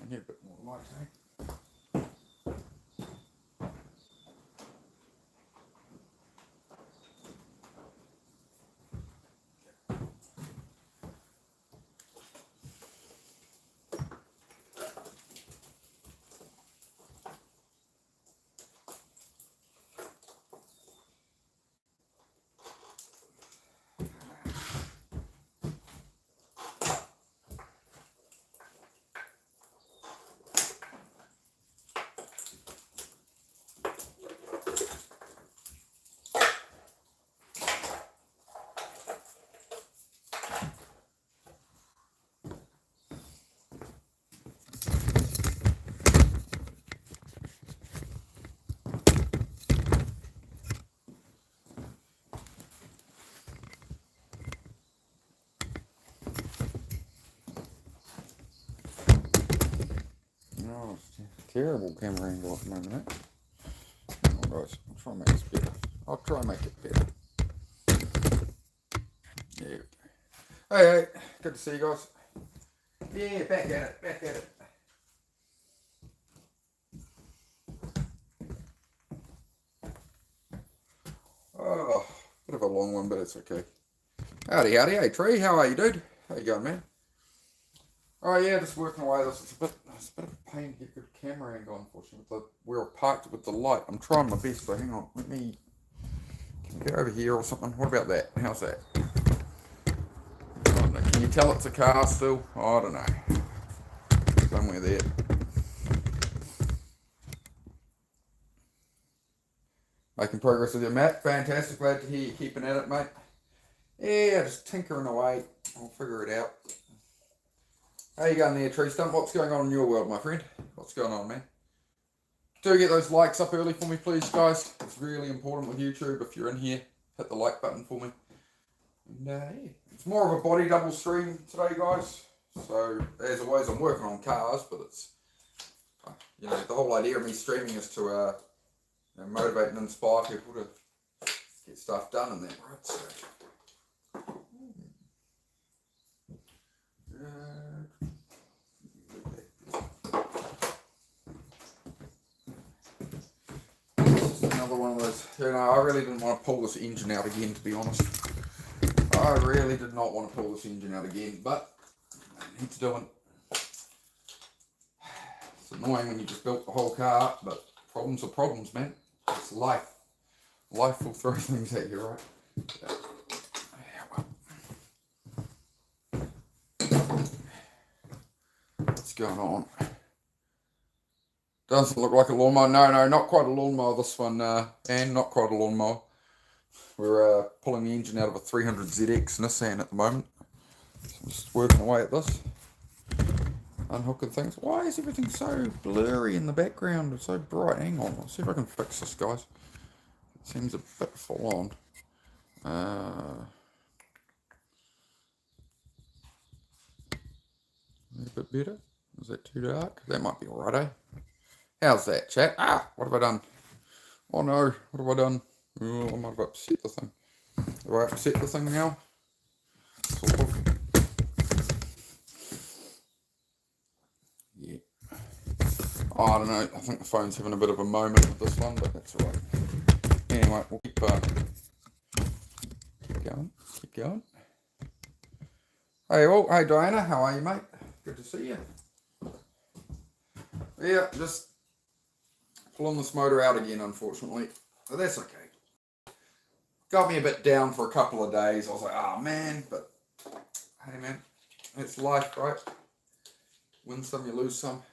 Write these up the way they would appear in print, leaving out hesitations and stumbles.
Need a bit more light, eh? No, it's terrible camera angle at the moment, eh? Oh, guys, I'll try and make this better. I'll try and make it better. Yeah. Hey, good to see you guys. Yeah, back at it, back at it. Oh, bit of a long one, but it's okay. Howdy, hey Tree, how are you, dude? How you going, man? Oh yeah, just working away. It's a bit of a pain to get good camera angle, unfortunately. We're parked with the light. I'm trying my best, so hang on. Let me get over here or something. What about that? How's that? Can you tell it's a car still? I don't know. Somewhere there. Making progress with your Matt. Fantastic. Glad to hear you keeping at it, mate. Yeah, just tinkering away. I'll figure it out. How you going there, Tree Stump? What's going on in your world, my friend? What's going on, man? Do get those likes up early for me, please, guys. It's really important with YouTube. If you're in here, hit the like button for me. And yeah, it's more of a body double stream today, guys. So, as always, I'm working on cars, but it's, the whole idea of me streaming is to motivate and inspire people to get stuff done in that, right? So, another one of those. I really didn't want to pull this engine out again, to be honest. I really did not want to pull this engine out again, but I need to do it. It's annoying when you just built the whole car up, but problems are problems, man. It's life. Life will throw things at you, right? What's going on? Doesn't look like a lawnmower. No, not quite a lawnmower, this one, and not quite a lawnmower. We're pulling the engine out of a 300ZX Nissan at the moment. So I'm just working away at this. Unhooking things. Why is everything so blurry in the background? It's so bright. Hang on, let's see if I can fix this, guys. It seems a bit full on. A little bit better. Is that too dark? That might be alright, eh? How's that, chat? What have I done? Oh no, what have I done? Oh, I might have upset the thing. Have I upset the thing now? Sort of. Yeah. Oh, I don't know. I think the phone's having a bit of a moment with this one, but that's alright. Anyway, we'll keep going. Keep going. Hey Diana, how are you, mate? Good to see you. Yeah, just pulling this motor out again, unfortunately. But that's okay. Got me a bit down for a couple of days. I was like, oh man, but hey man, it's life, right? Win some, you lose some.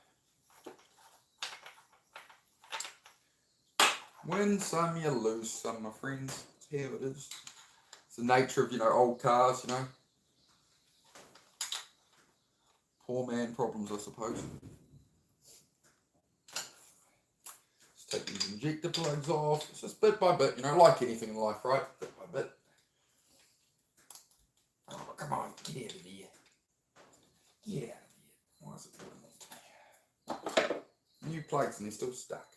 Win some, you lose some, my friends. That's how it is. It's the nature of, old cars, Poor man problems, I suppose. Let's take these injector plugs off. It's just bit by bit, like anything in life, right? Bit by bit. Oh, come on, get out of here. Get out of here. Why is it doing that? New plugs and they're still stuck.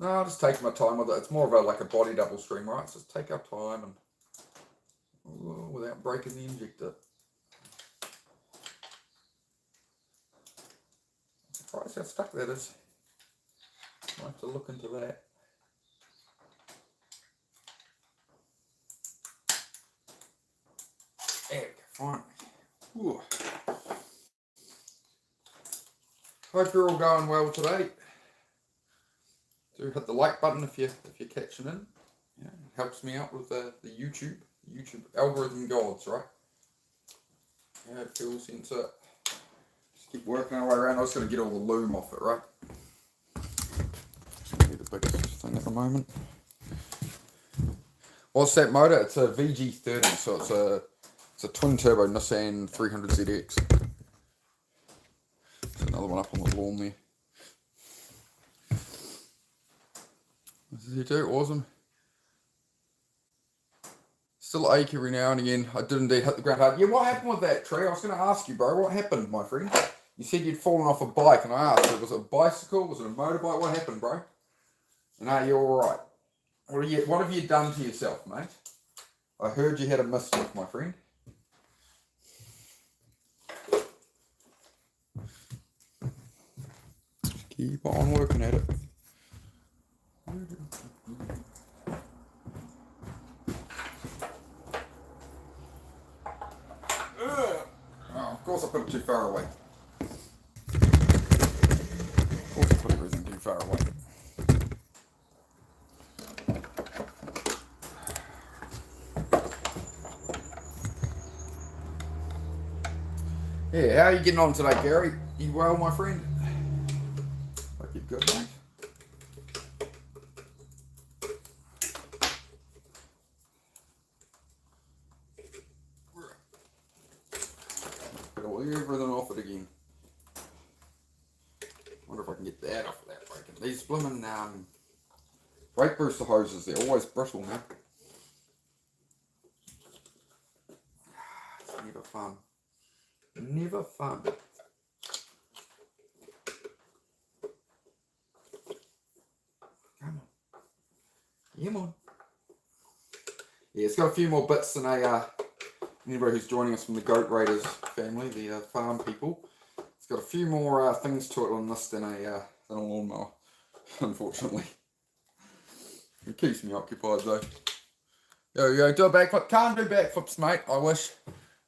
No, I'll just take my time with it. It's more of a like a body double stream, right? So just take our time and without breaking the injector. I'm surprised how stuck that is. I'll have to look into that. There we go, fine. Ooh. Hope you're all going well today. Do hit the like button if you're catching in. Yeah, it helps me out with the YouTube algorithm gods, right? Yeah, it feels sense it. Just keep working our way around. I was going to get all the loom off it, right? It's going to be the biggest thing at the moment. What's that motor? It's a VG30, so it's a twin turbo Nissan 300ZX. There's another one up on the lawn there. This is it too, awesome. Still ache every now and again. I did indeed hit the ground hard. Yeah, what happened with that tree? I was going to ask you, bro. What happened, my friend? You said you'd fallen off a bike, and I asked, was it a bicycle? Was it a motorbike? What happened, bro? And are you all right? What have you done to yourself, mate? I heard you had a mischief, my friend. Just keep on working at it. Oh, of course I put it too far away. Of course I put everything too far away. Yeah, how are you getting on today, Gary? You well, my friend? Hope you're good, mate. Put everything off it again. Wonder if I can get that off without breaking. These blooming brake booster hoses, they're always brittle now. It's never fun. Never fun. Come on. Come on. Yeah, it's got a few more bits than anybody who's joining us from the Goat Raiders family, the farm people. It's got a few more things to it on this than a lawnmower, unfortunately. It keeps me occupied though. Yo, do a backflip. Can't do backflips, mate. I wish.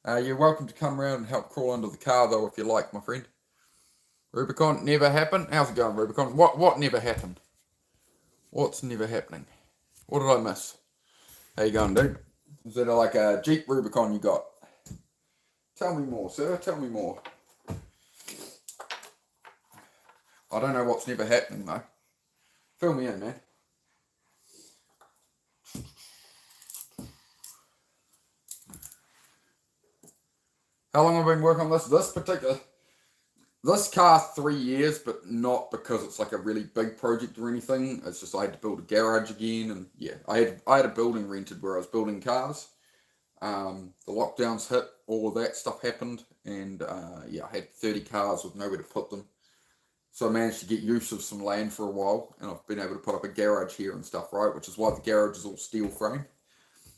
You're welcome to come around and help crawl under the car though if you like, my friend. Rubicon never happened. How's it going, Rubicon? What never happened? What's never happening? What did I miss? How you going, dude? Is that like a Jeep Rubicon you got? Tell me more, sir. Tell me more. I don't know what's never happening though. Fill me in, man. How long have I been working on this? This car 3 years, but not because it's like a really big project or anything. It's just I had to build a garage again, and yeah, I had a building rented where I was building cars. The lockdowns hit, all of that stuff happened, and yeah, I had 30 cars with nowhere to put them. So I managed to get use of some land for a while, and I've been able to put up a garage here and stuff, right? Which is why the garage is all steel frame.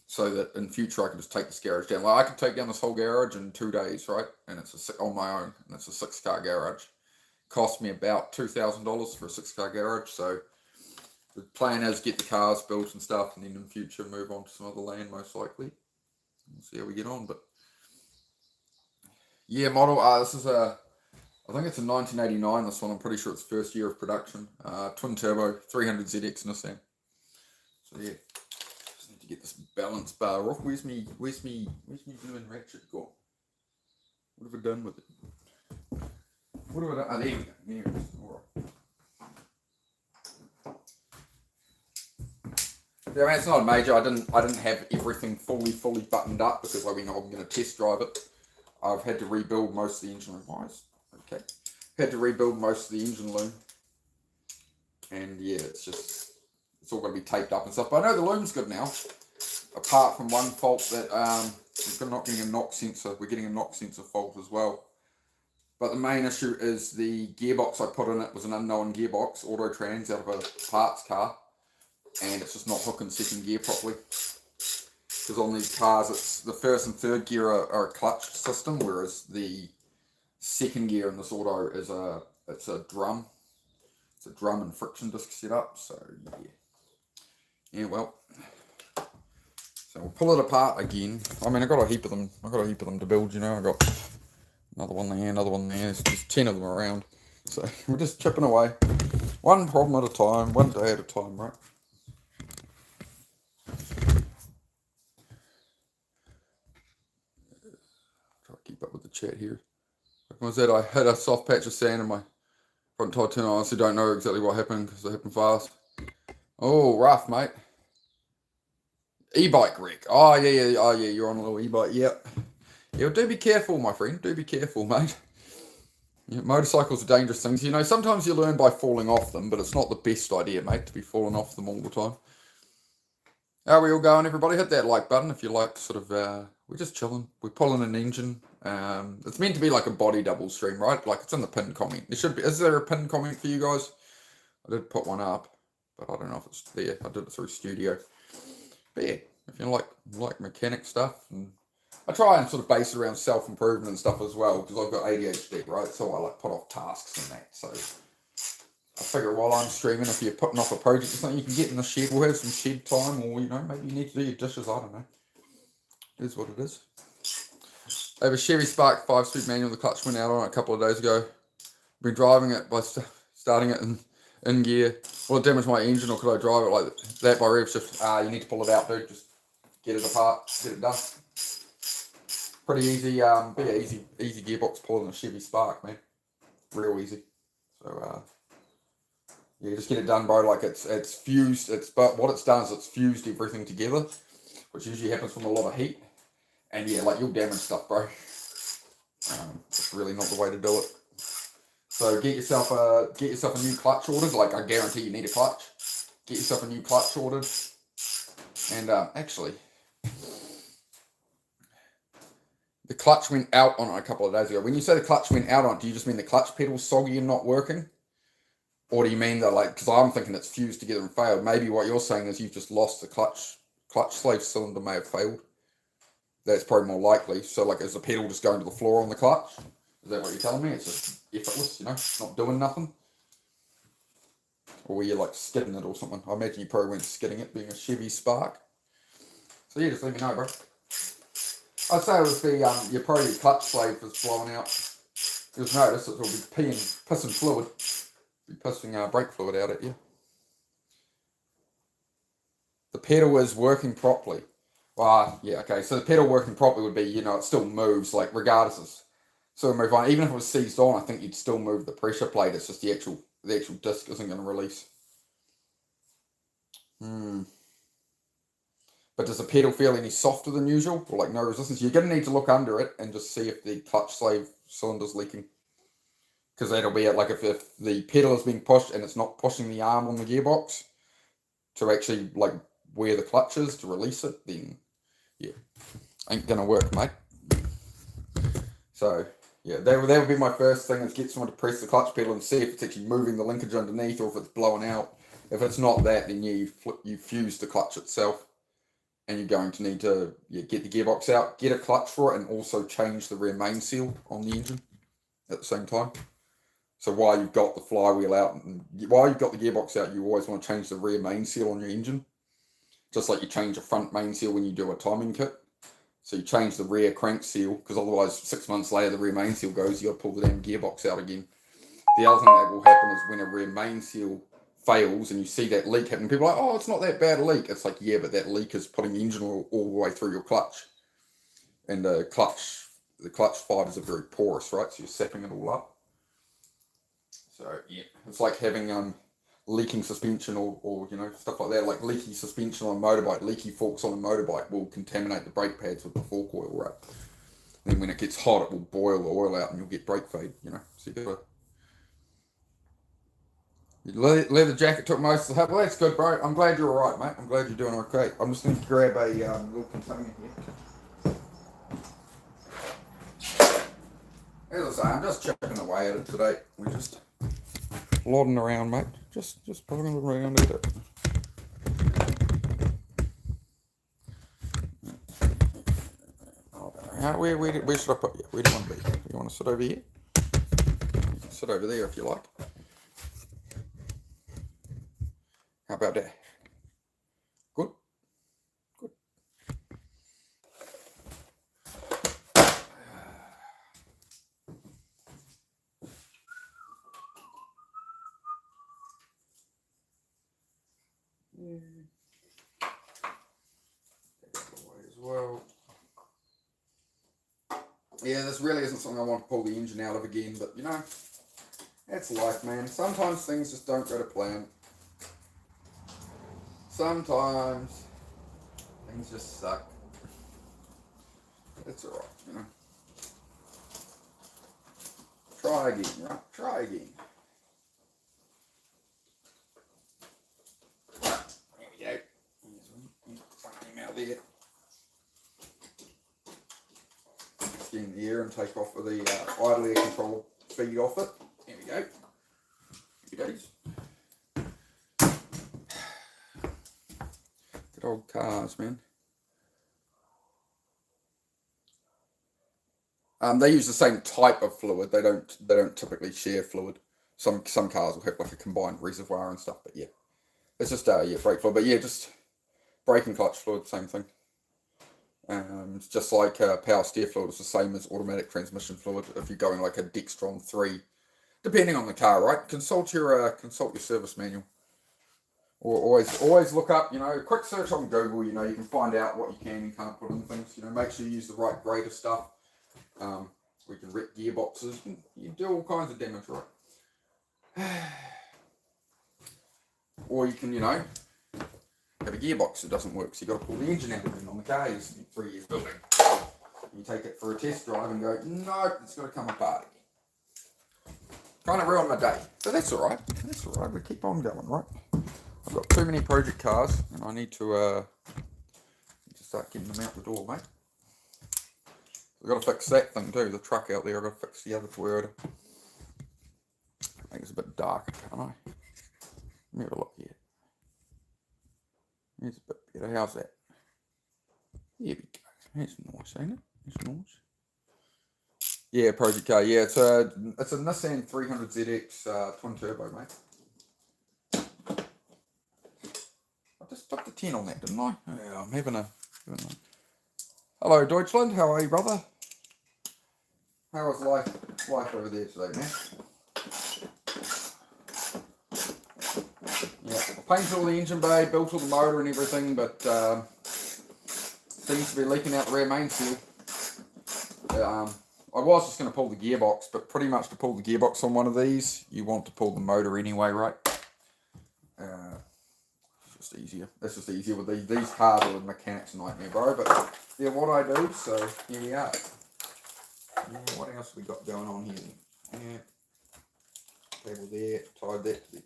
So that in future I can just take this garage down. Like I can take down this whole garage in 2 days, right? And it's on my own, and it's a 6-car garage. Cost me about $2,000 for a 6-car garage. So the plan is get the cars built and stuff, and then in future move on to some other land most likely. We'll see how we get on. But yeah, model. This is I think it's a 1989. This one. I'm pretty sure it's first year of production. Twin turbo 300ZX Nissan. So yeah. To get this balance bar off. Where's me doing ratchet gone? What have I done with it? What have I done? Oh, there we go. There it is. Alright. Yeah, man, it's not a major. I didn't have everything fully buttoned up because I'm going to test drive it. I've had to rebuild most of the engine room. Okay. Had to rebuild most of the engine loom. And yeah, it's all going to be taped up and stuff. But I know the loom's good now. Apart from one fault that we're not getting a knock sensor. We're getting a knock sensor fault as well. But the main issue is the gearbox I put in it was an unknown gearbox, Autotrans, out of a parts car, and it's just not hooking second gear properly. Because on these cars, it's the first and third gear are a clutch system, whereas the second gear in this auto is it's a drum. It's a drum and friction disc setup. So yeah, well. So we'll pull it apart again. I mean, I got a heap of them. I got a heap of them to build. You know, I got another one there, another one there. There's just 10 of them around. So we're just chipping away, one problem at a time, one day at a time, right? Try to keep up with the chat here. Like I said, I had a soft patch of sand in my front tire turn. I honestly don't know exactly what happened because it happened fast. Oh, rough, mate. E-bike wreck. Oh, yeah. Oh, yeah, you're on a little e-bike. Yep. Yeah, do be careful, my friend. Do be careful, mate. Yeah, motorcycles are dangerous things. You know, sometimes you learn by falling off them, but it's not the best idea, mate, to be falling off them all the time. How are we all going, everybody? Hit that like button if you like sort of, we're just chilling. We're pulling an engine. It's meant to be like a body double stream, right? Like it's in the pinned comment. There should be. Is there a pinned comment for you guys? I did put one up, but I don't know if it's there. I did it through Studio. But yeah, if you like mechanic stuff, and I try and sort of base it around self-improvement and stuff as well, because I've got ADHD, right? So I like put off tasks and that. So I figure while I'm streaming, if you're putting off a project or something, you can get in the shed. We'll have some shed time, or you know, maybe you need to do your dishes. I don't know. It is what it is. I have a Chevy Spark 5-speed manual. The clutch went out on it a couple of days ago. Been driving it by starting it in gear. Will it damage my engine, or could I drive it like that by rev shift? You need to pull it out, dude. Just get it apart, get it done. Pretty easy. Be an easy gearbox pulling a Chevy Spark, man. Real easy. So yeah, just get it done, bro. Like it's fused. But what it's done is it's fused everything together, which usually happens from a lot of heat. And yeah, like you'll damage stuff, bro. It's really not the way to do it. So get yourself a new clutch ordered. Like I guarantee you need a clutch. Get yourself a new clutch ordered. And actually, the clutch went out on it a couple of days ago. When you say the clutch went out on it, do you just mean the clutch pedal's soggy and not working? Or do you mean that, like, because I'm thinking it's fused together and failed. Maybe what you're saying is you've just lost the clutch slave cylinder may have failed. That's probably more likely. So, like, is the pedal just going to the floor on the clutch? Is that what you're telling me? It's just effortless, you know, not doing nothing? Or were you, like, skidding it or something? I imagine you probably weren't skidding it, being a Chevy Spark. So, yeah, just let me know, bro. I'd say it was your probably your clutch slave was blowing out. You'll notice it'll be pissing fluid. Be pissing brake fluid out at you. The pedal is working properly. Well, yeah, okay. So the pedal working properly would be, you know, it still moves, like, regardless of so move on. Even if it was seized on, I think you'd still move the pressure plate. It's just the actual disc isn't going to release. But does the pedal feel any softer than usual, or like no resistance? You're going to need to look under it and just see if the clutch slave cylinder's leaking. Because that'll be it. Like if the pedal is being pushed and it's not pushing the arm on the gearbox to actually like where the clutch is to release it, then yeah, ain't gonna work, mate. So yeah, that would be my first thing, is get someone to press the clutch pedal and see if it's actually moving the linkage underneath or if it's blowing out. If it's not that, then you fuse the clutch itself, and you're going to need to get the gearbox out, get a clutch for it, and also change the rear main seal on the engine at the same time. So while you've got the flywheel out and while you've got the gearbox out, you always want to change the rear main seal on your engine. Just like you change a front main seal when you do a timing kit. So you change the rear crank seal, because otherwise 6 months later the rear main seal goes, you got to pull the damn gearbox out again. The other thing that will happen is when a rear main seal fails and you see that leak happen, people are like, oh, it's not that bad a leak. It's like, yeah, but that leak is putting the engine oil all the way through your clutch. And the clutch fibers are very porous, right? So you're sapping it all up. So yeah, it's like having leaking suspension or you know, stuff like that. Like leaky suspension on a motorbike, leaky forks on a motorbike will contaminate the brake pads with the fork oil, right? And then when it gets hot, it will boil the oil out and you'll get brake fade, you know. So your leather jacket took most of the help. Well, that's good, bro. I'm glad you're alright, mate. I'm glad you're doing okay. I'm just going to grab a little container here. As I say, I'm just chipping away at it today. We're just plodding around, mate. Just plodding around at it. Where should I put you? Where do you want to be? Do you want to sit over here? You can sit over there if you like. How about that? Good? Good. As well. Yeah, this really isn't something I want to pull the engine out of again, but you know, that's life, man. Sometimes things just don't go to plan. Sometimes things just suck. It's alright, you know. Try again, right? Try again. There we go. Find him out there. Let's get in the air and take off with the idle air control feed off it. There we go. Here goes. Good old cars, man. They use the same type of fluid. They don't typically share fluid. Some cars will have like a combined reservoir and stuff, but yeah. It's just brake fluid. But yeah, just brake and clutch fluid, same thing. It's just like power steer fluid. It's the same as automatic transmission fluid. If you're going like a Dextron 3, depending on the car, right? Consult your service manual. Or always look up, you know, quick search on Google. You know, you can find out what you can and can't put in things. You know, make sure you use the right grade of stuff. We can wreck gearboxes. You do all kinds of damage, right? Or you can, you know, have a gearbox that doesn't work, so you've got to pull the engine out again on the car you spent 3 years building. You take it for a test drive and go, no, it's got to come apart again. Kind of ruined my day, but that's alright. That's alright, we keep on going, right? I've got too many project cars, and I need to start getting them out the door, mate. I've got to fix that thing too, the truck out there. I've got to fix the other Toyota. I think it's a bit dark, can't I? Let me have a look here. It's a bit better. How's that? There we go. That's nice, ain't it? That's nice. Yeah, project car. Yeah, it's a Nissan 300ZX twin turbo, mate. I just stuck the 10 on that, didn't I? Yeah, I'm having a. Hello, Deutschland. How are you, brother? How was life over there today, man? Yeah, I painted all the engine bay, built all the motor and everything, but seems to be leaking out the rear main seal. I was just going to pull the gearbox, but pretty much to pull the gearbox on one of these, you want to pull the motor anyway, right? It's just easier. It's just easier with these cars are a mechanic's nightmare, bro. But yeah, what I do, so here we are. Yeah, what else we got going on here? Yeah, cable there, tied that to the.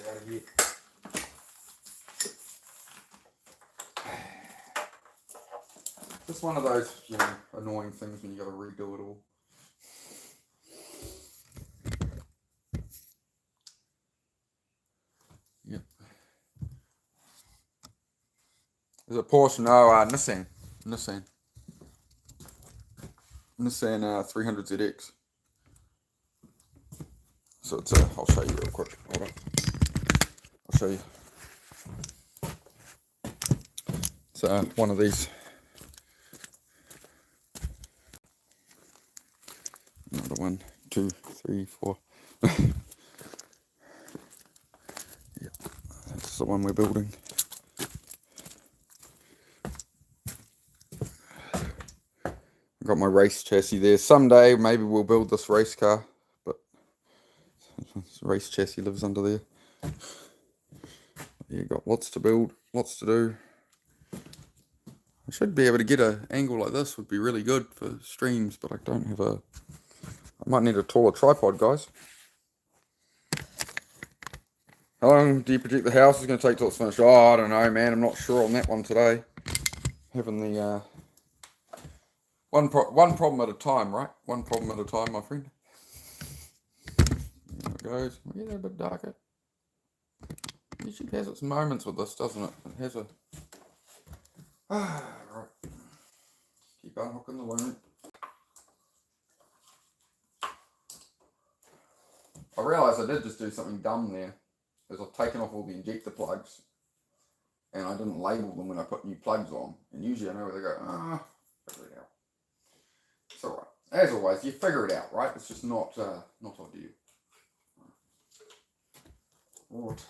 Out of here. Just one of those, you know, annoying things when you got to redo it all. Yep. Is it Porsche? No, Nissan 300ZX. So it's I'll show you real quick. Hold on. I'll show you. It's one of these. Another 1, 2, 3, 4. Yeah, that's the one we're building. I've got my race chassis there. Someday maybe we'll build this race car, but this race chassis lives under there. You got lots to build, lots to do. I should be able to get an angle like this, would be really good for streams, but I don't have a. I might need a taller tripod, guys. How long do you predict the house is going to take till it's finished? Oh, I don't know, man. I'm not sure on that one today. Having the one problem at a time, right? One problem at a time, my friend. There it goes. Yeah, they're a bit darker. YouTube has its moments with this, doesn't it? It has a... right. Keep unhooking the loom. I realised I did just do something dumb there. Is I've taken off all the injector plugs and I didn't label them when I put new plugs on. And usually I know where they go. Figure it out. It's alright. As always, you figure it out, right? It's just not ideal. Right.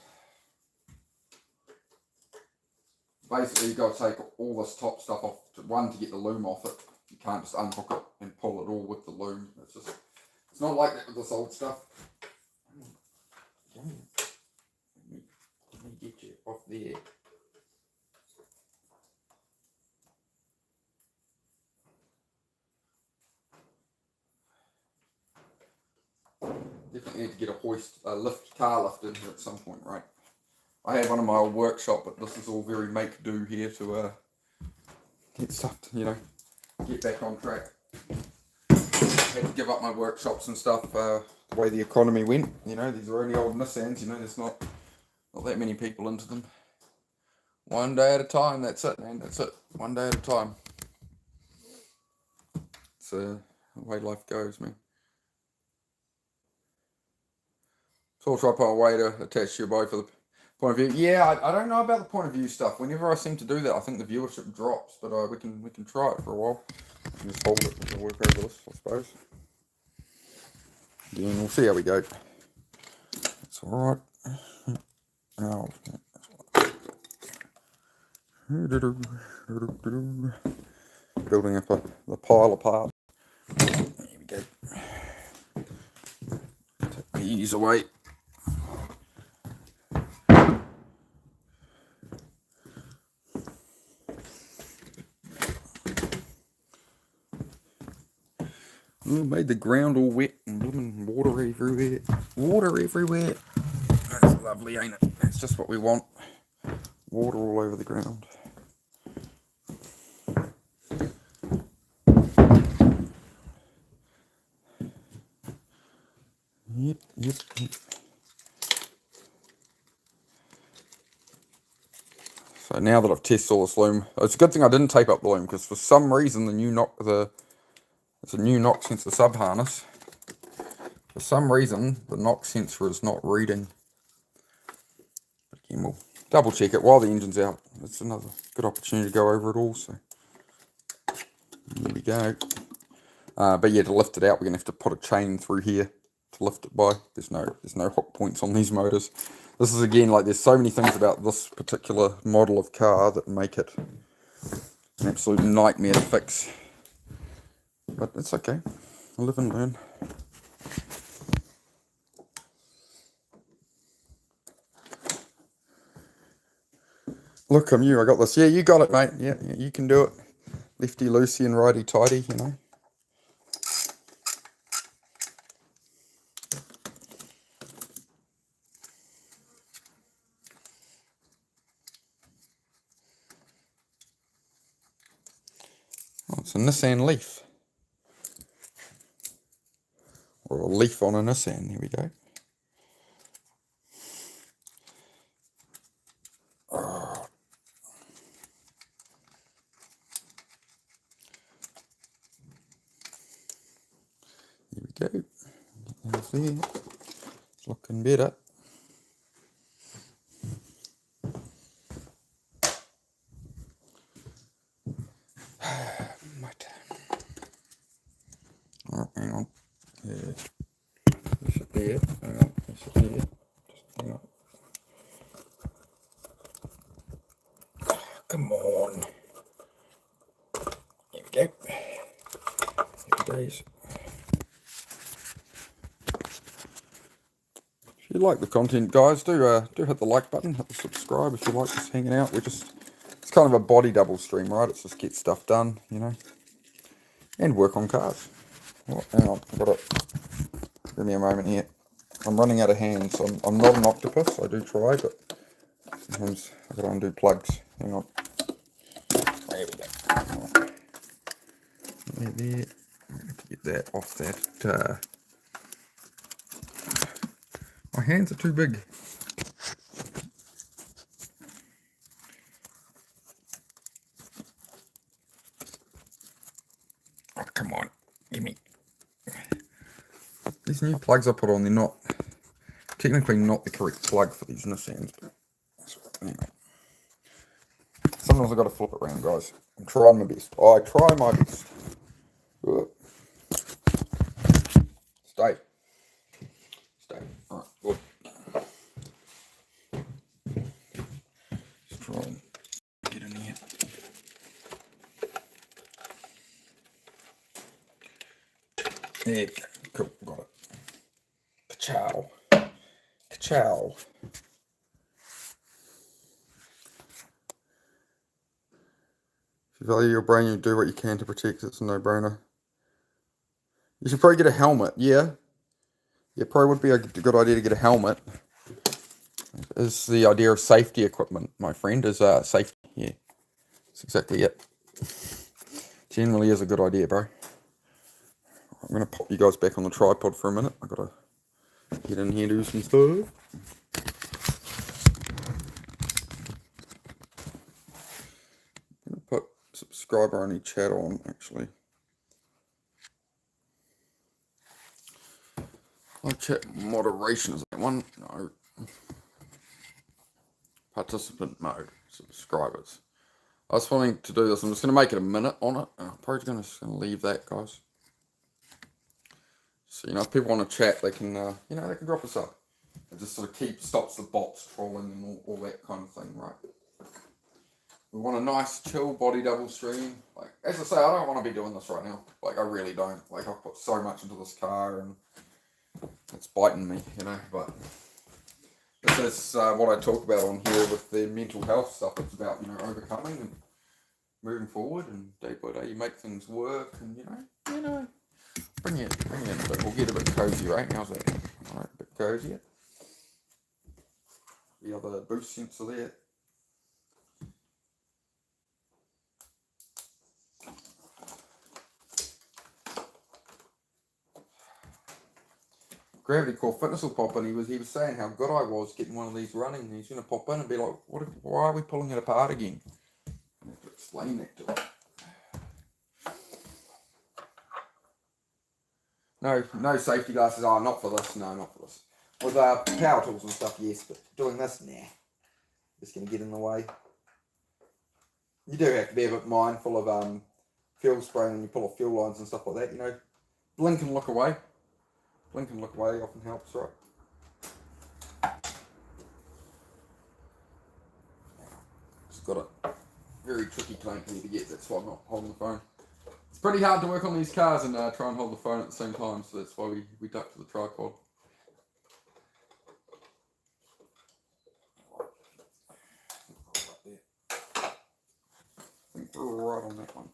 Basically, you've got to take all this top stuff off. One, to get the loom off it. You can't just unhook it and pull it all with the loom. It's not like that with this old stuff. Let me get you off there. Definitely need to get a car lift in here at some point, right? I had one in my old workshop, but this is all very make-do here to get stuff, get back on track. Had to give up my workshops and stuff the way the economy went. These are only old Nissans, there's not that many people into them. One day at a time, that's it, man, that's it. One day at a time. It's the way life goes, man. Tall tripod way to attach to your bow for the point of view. Yeah, I don't know about the point of view stuff. Whenever I seem to do that, I think the viewership drops, but we can try it for a while. Just hold it and work over this, I suppose. Then we'll see how we go. It's alright. Now, building up the pile apart. There we go. Take these away. Oh, made the ground all wet and blooming water everywhere. Water everywhere. That's lovely, ain't it? That's just what we want. Water all over the ground. Yep. So now that I've tested all this loom, it's a good thing I didn't tape up the loom, because for some reason it's a new knock sensor sub harness. For some reason the knock sensor is not reading. But again, we'll double check it while the engine's out. It's another good opportunity to go over it all. So there we go. But yeah, to lift it out, we're gonna have to put a chain through here to lift it by. There's no hook points on these motors. This is, again, like, there's so many things about this particular model of car that make it an absolute nightmare to fix. But it's okay. I live and learn. Look, I'm you. I got this. Yeah, you got it, mate. Yeah, you can do it. Lefty loosey and righty tighty, Oh, it's a Nissan Leaf. Or a leaf on a Nissan. Here we go. Here we go. There's there. It's looking better. Oh, hang on. Yeah. This is there. Hang on. This is there. Just hang on. Oh, come on. Here we go. Happy days. If you like the content, guys, do hit the like button, hit the subscribe if you like us hanging out. It's kind of a body double stream, right? It's just get stuff done, and work on cars. Oh, hang on, give me a moment here. I'm running out of hands. I'm not an octopus. I do try, but sometimes I gotta undo plugs. Hang on. There we go. There. I'm going to get that off that. My hands are too big. Oh, come on. Give me. These new plugs I put on, they're not, technically not the correct plug for these Nissans. Hang on. Sometimes I've got to flip it around, guys. I'm trying my best. I try my best. Stay. Alright, good. Let's try and get in here. There we go. Cool, got it. Ka-chow. Ka-chow. If you value your brain, you do what you can to protect it. It's a no-brainer. You should probably get a helmet, yeah. Yeah, probably would be a good idea to get a helmet. Is the idea of safety equipment, my friend, is safety. Yeah, that's exactly it. Generally is a good idea, bro. I'm going to pop you guys back on the tripod for a minute. I've got to get in here and do some stuff. I'm going to put subscriber only chat on, actually. Live chat moderation is that one? No. Participant mode, subscribers. I was wanting to do this. I'm just going to make it a minute on it. I'm probably just going to leave that, guys. So, if people want to chat, they can, they can drop us up. It just sort of stops the bots trolling and all that kind of thing, right? We want a nice, chill body double stream. Like, as I say, I don't want to be doing this right now. Like, I really don't. Like, I've put so much into this car and it's biting me, but this is what I talk about on here with the mental health stuff. It's about, overcoming and moving forward, and day by day you make things work, and bring it in a bit. We'll get a bit cozy, right? How's that? Alright, a bit cozier. The other boost sensor there. Gravity Core Fitness will pop in. He was saying how good I was getting one of these running, and he's going to pop in and be like, why are we pulling it apart again? I have to explain that to him. No safety glasses. Oh, not for this. No, not for this. With power tools and stuff, yes, but doing this, nah. Just going to get in the way. You do have to be a bit mindful of fuel spraying when you pull off fuel lines and stuff like that, Blink and look away. Blink and look away often helps, right? Just got a very tricky clamp here to get, that's why I'm not holding the phone. It's pretty hard to work on these cars and try and hold the phone at the same time, so that's why we duck to the tripod. I think we're all right on that one.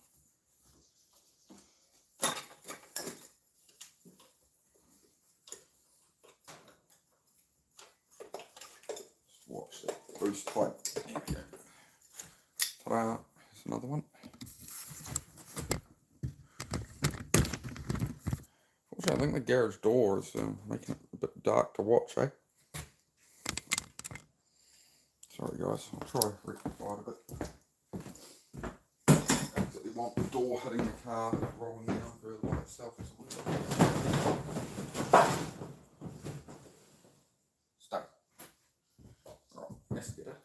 Just watch that boost pipe. There we go. Ta-da! Here's another one. I think the garage door is making it a bit dark to watch, eh? Sorry guys, I'll try to rectify it a bit. I absolutely want the door hitting the car, rolling down through the light itself or something. Stay. Right, that's better.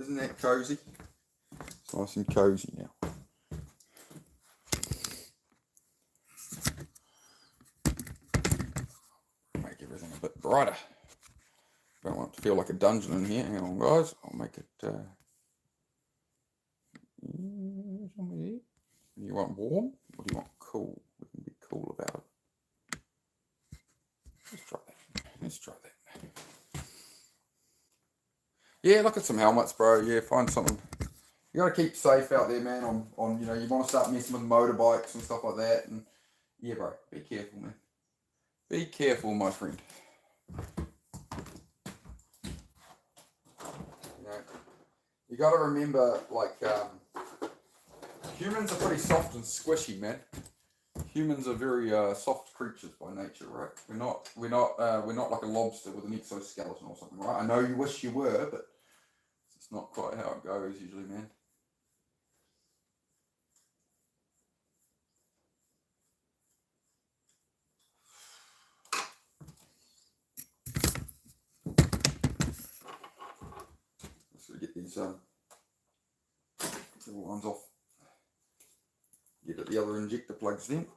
Isn't that cozy? It's nice and cozy now. Brighter. Don't want it to feel like a dungeon in here. Hang on, guys. I'll make it. You want warm? Or do you want cool? We can be cool about it. Let's try that. Yeah, look at some helmets, bro. Yeah, find something. You gotta keep safe out there, man. On you want to start messing with motorbikes and stuff like that. And yeah, bro, be careful, man. Be careful, my friend. You got to remember, like, humans are pretty soft and squishy, man. Humans are very soft creatures by nature, right? We're not like a lobster with an exoskeleton or something, right? I know you wish you were, but it's not quite how it goes usually, man. Let's get these little ones off. Get at the other injector plugs then.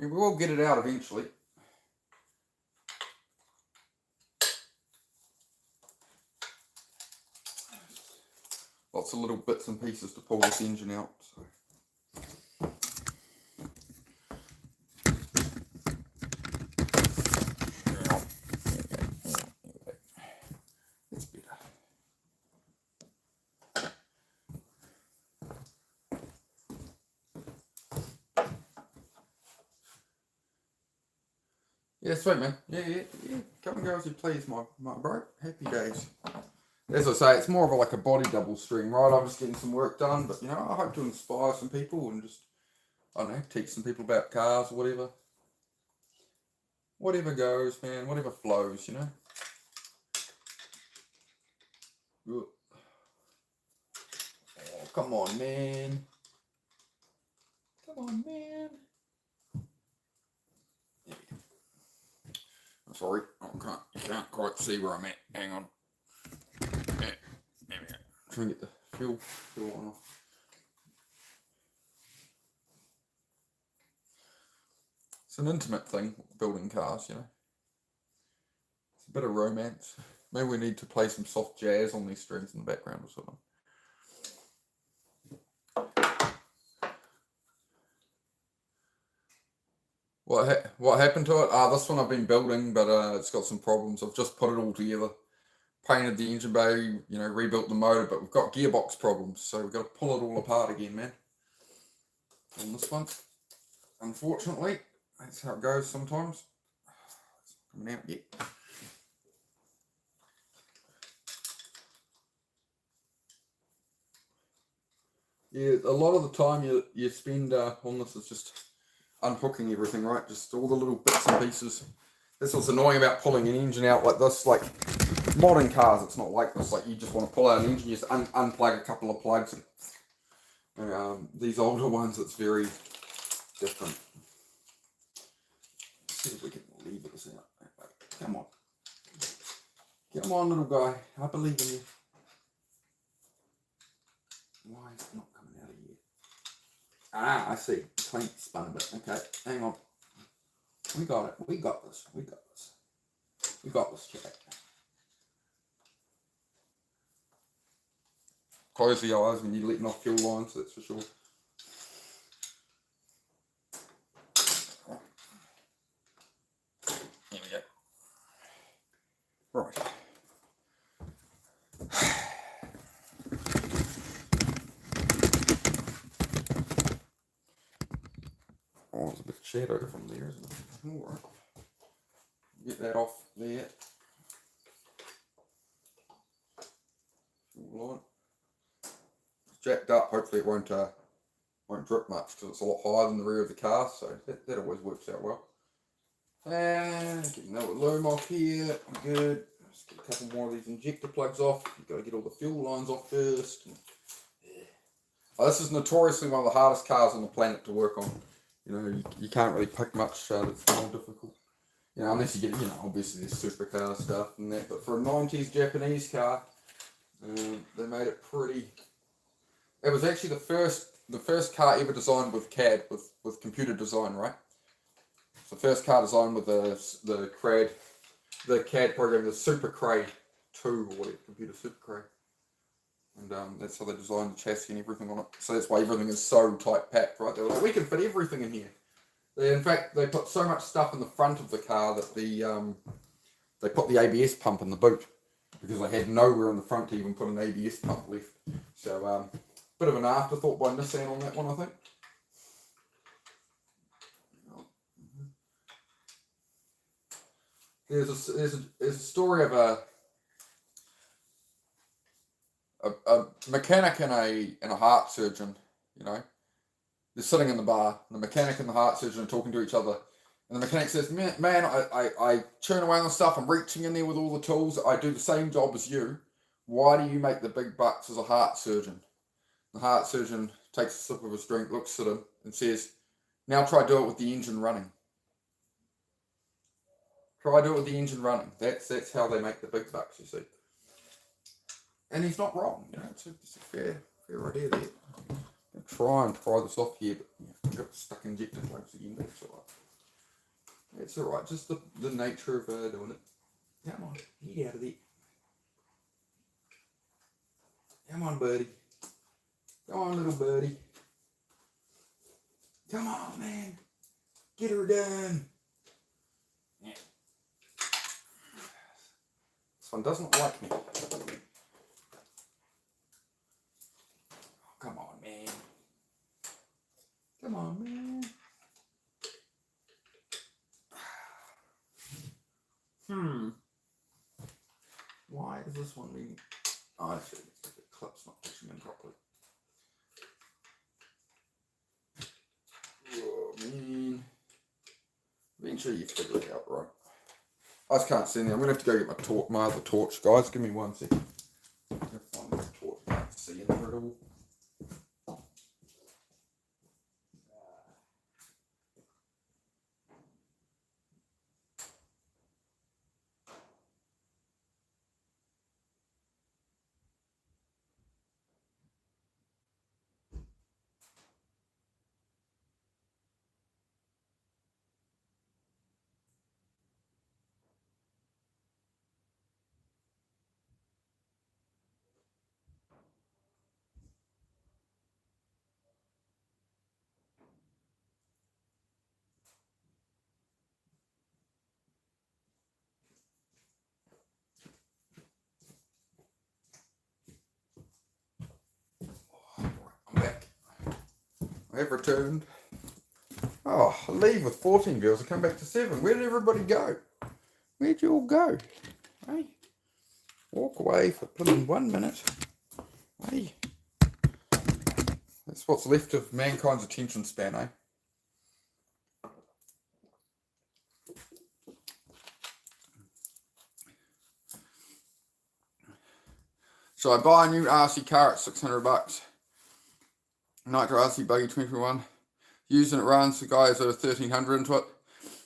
And we will get it out eventually. Lots of little bits and pieces to pull this engine out. So. That's better. Yeah, sweet, man. Yeah. Come and go as you please, my bro. Happy days. As I say, it's more of like a body double stream, right? I'm just getting some work done, but you know, I hope to inspire some people and just, I don't know, teach some people about cars or whatever. Whatever goes, man. Whatever flows, you know. Oh, come on, man. Come on, man. I'm sorry, you can't quite see where I'm at. Hang on. There we go. Try and get the fuel on off. It's an intimate thing, building cars, you know. It's a bit of romance. Maybe we need to play some soft jazz on these strings in the background or something. What happened to it? This one I've been building, but it's got some problems. I've just put it all together, painted the engine bay, you know, rebuilt the motor, but we've got gearbox problems, so we've got to pull it all apart again, man. On this one, unfortunately, that's how it goes sometimes. It's not coming out yet. Yeah, a lot of the time you spend on this is just unhooking everything, right? Just all the little bits and pieces. That's what's annoying about pulling an engine out like this. Like modern cars, it's not like this. Like you just want to pull out an engine, you just unplug a couple of plugs. And these older ones, it's very different. Let's see if we can leave this out. Come on. Come on, little guy. I believe in you. Why is it not coming out of here? I see. Clean spun a bit. Okay, hang on. We got it. We got this. We got this. We got this, chat. Close the eyes when you're letting off fuel lines, that's for sure. Here we go. Right. Oh, there's a bit of shadow from there, isn't it? All right. Get that off there. Fuel line. It's jacked up. Hopefully it won't drip much because it's a lot higher than the rear of the car, so that always works out well. And get another loom off here. Good. Let's get a couple more of these injector plugs off. You've got to get all the fuel lines off first. This is notoriously one of the hardest cars on the planet to work on. You know, you can't really pick much that's more difficult. You know, unless you get, you know, obviously there's supercar stuff and that. But for a 90s Japanese car, they made it pretty. It was actually the first car ever designed with CAD, with computer design, right? It's the first car designed with the CAD program, the Super Cray 2 or whatever, computer Super Cray. And that's how they designed the chassis and everything on it. So that's why everything is so tight packed, right? They were like, we can fit everything in here. In fact, they put so much stuff in the front of the car that they put the ABS pump in the boot because they had nowhere in the front to even put an ABS pump left. So bit of an afterthought by Nissan on that one, I think. There's a story of a mechanic and a heart surgeon, you know, they're sitting in the bar, and the mechanic and the heart surgeon are talking to each other. And the mechanic says, man, I churn away on stuff, I'm reaching in there with all the tools, I do the same job as you. Why do you make the big bucks as a heart surgeon? The heart surgeon takes a sip of his drink, looks at him, and says, now try do it with the engine running. Try do it with the engine running. That's how they make the big bucks, you see. And he's not wrong, you know, it's a fair idea there. I'll try and pry this off here, but I've got stuck injected once again, that's alright. It's alright, just the nature of doing it. Come on, get out of there. Come on, buddy. Come on, little buddy. Come on, man. Get her done. Yeah. This one doesn't like me. Come on, man. Come on, man. Why is this one being... Oh, actually, the clip's not pushing in properly. Oh, man. Eventually you figure it out, right? I just can't see anything. I'm going to have to go get my other torch, guys. Give me 1 second. I'm going to find this torch. I can't see anything at all. I'm back. I have returned. Oh, I leave with 14 viewers. I come back to 7. Where did everybody go? Where'd you all go? Hey? Walk away for 1 minute. Hey? That's what's left of mankind's attention span, eh? So I buy a new RC car at $600. Nitro RC buggy 2021. Using it runs, the guy has over 1,300 into it.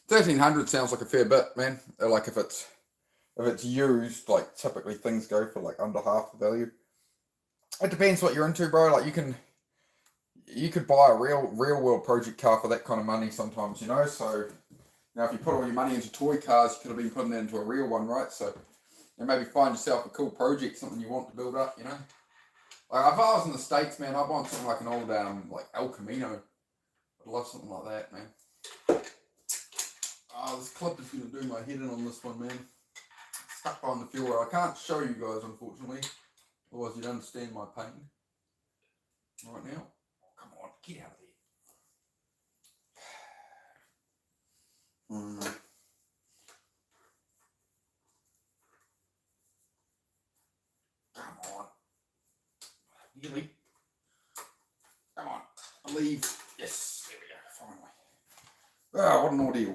1,300 sounds like a fair bit, man. Like if it's used, like typically things go for like under half the value. It depends what you're into, bro. Like you could buy a real world project car for that kind of money sometimes, you know. So now if you put all your money into toy cars, you could have been putting that into a real one, right? So and maybe find yourself a cool project, something you want to build up, you know. Like if I was in the States, man, I'd want something like an old like El Camino. I'd love something like that, man. Oh, this clip is going to do my head in on this one, man. It's stuck behind the fuel rail. I can't show you guys, unfortunately. Otherwise, you'd understand my pain. Right now. Come on, get out of there. Come on. Nearly. Come on. I leave. Yes, there we go, finally. Oh, what an ordeal.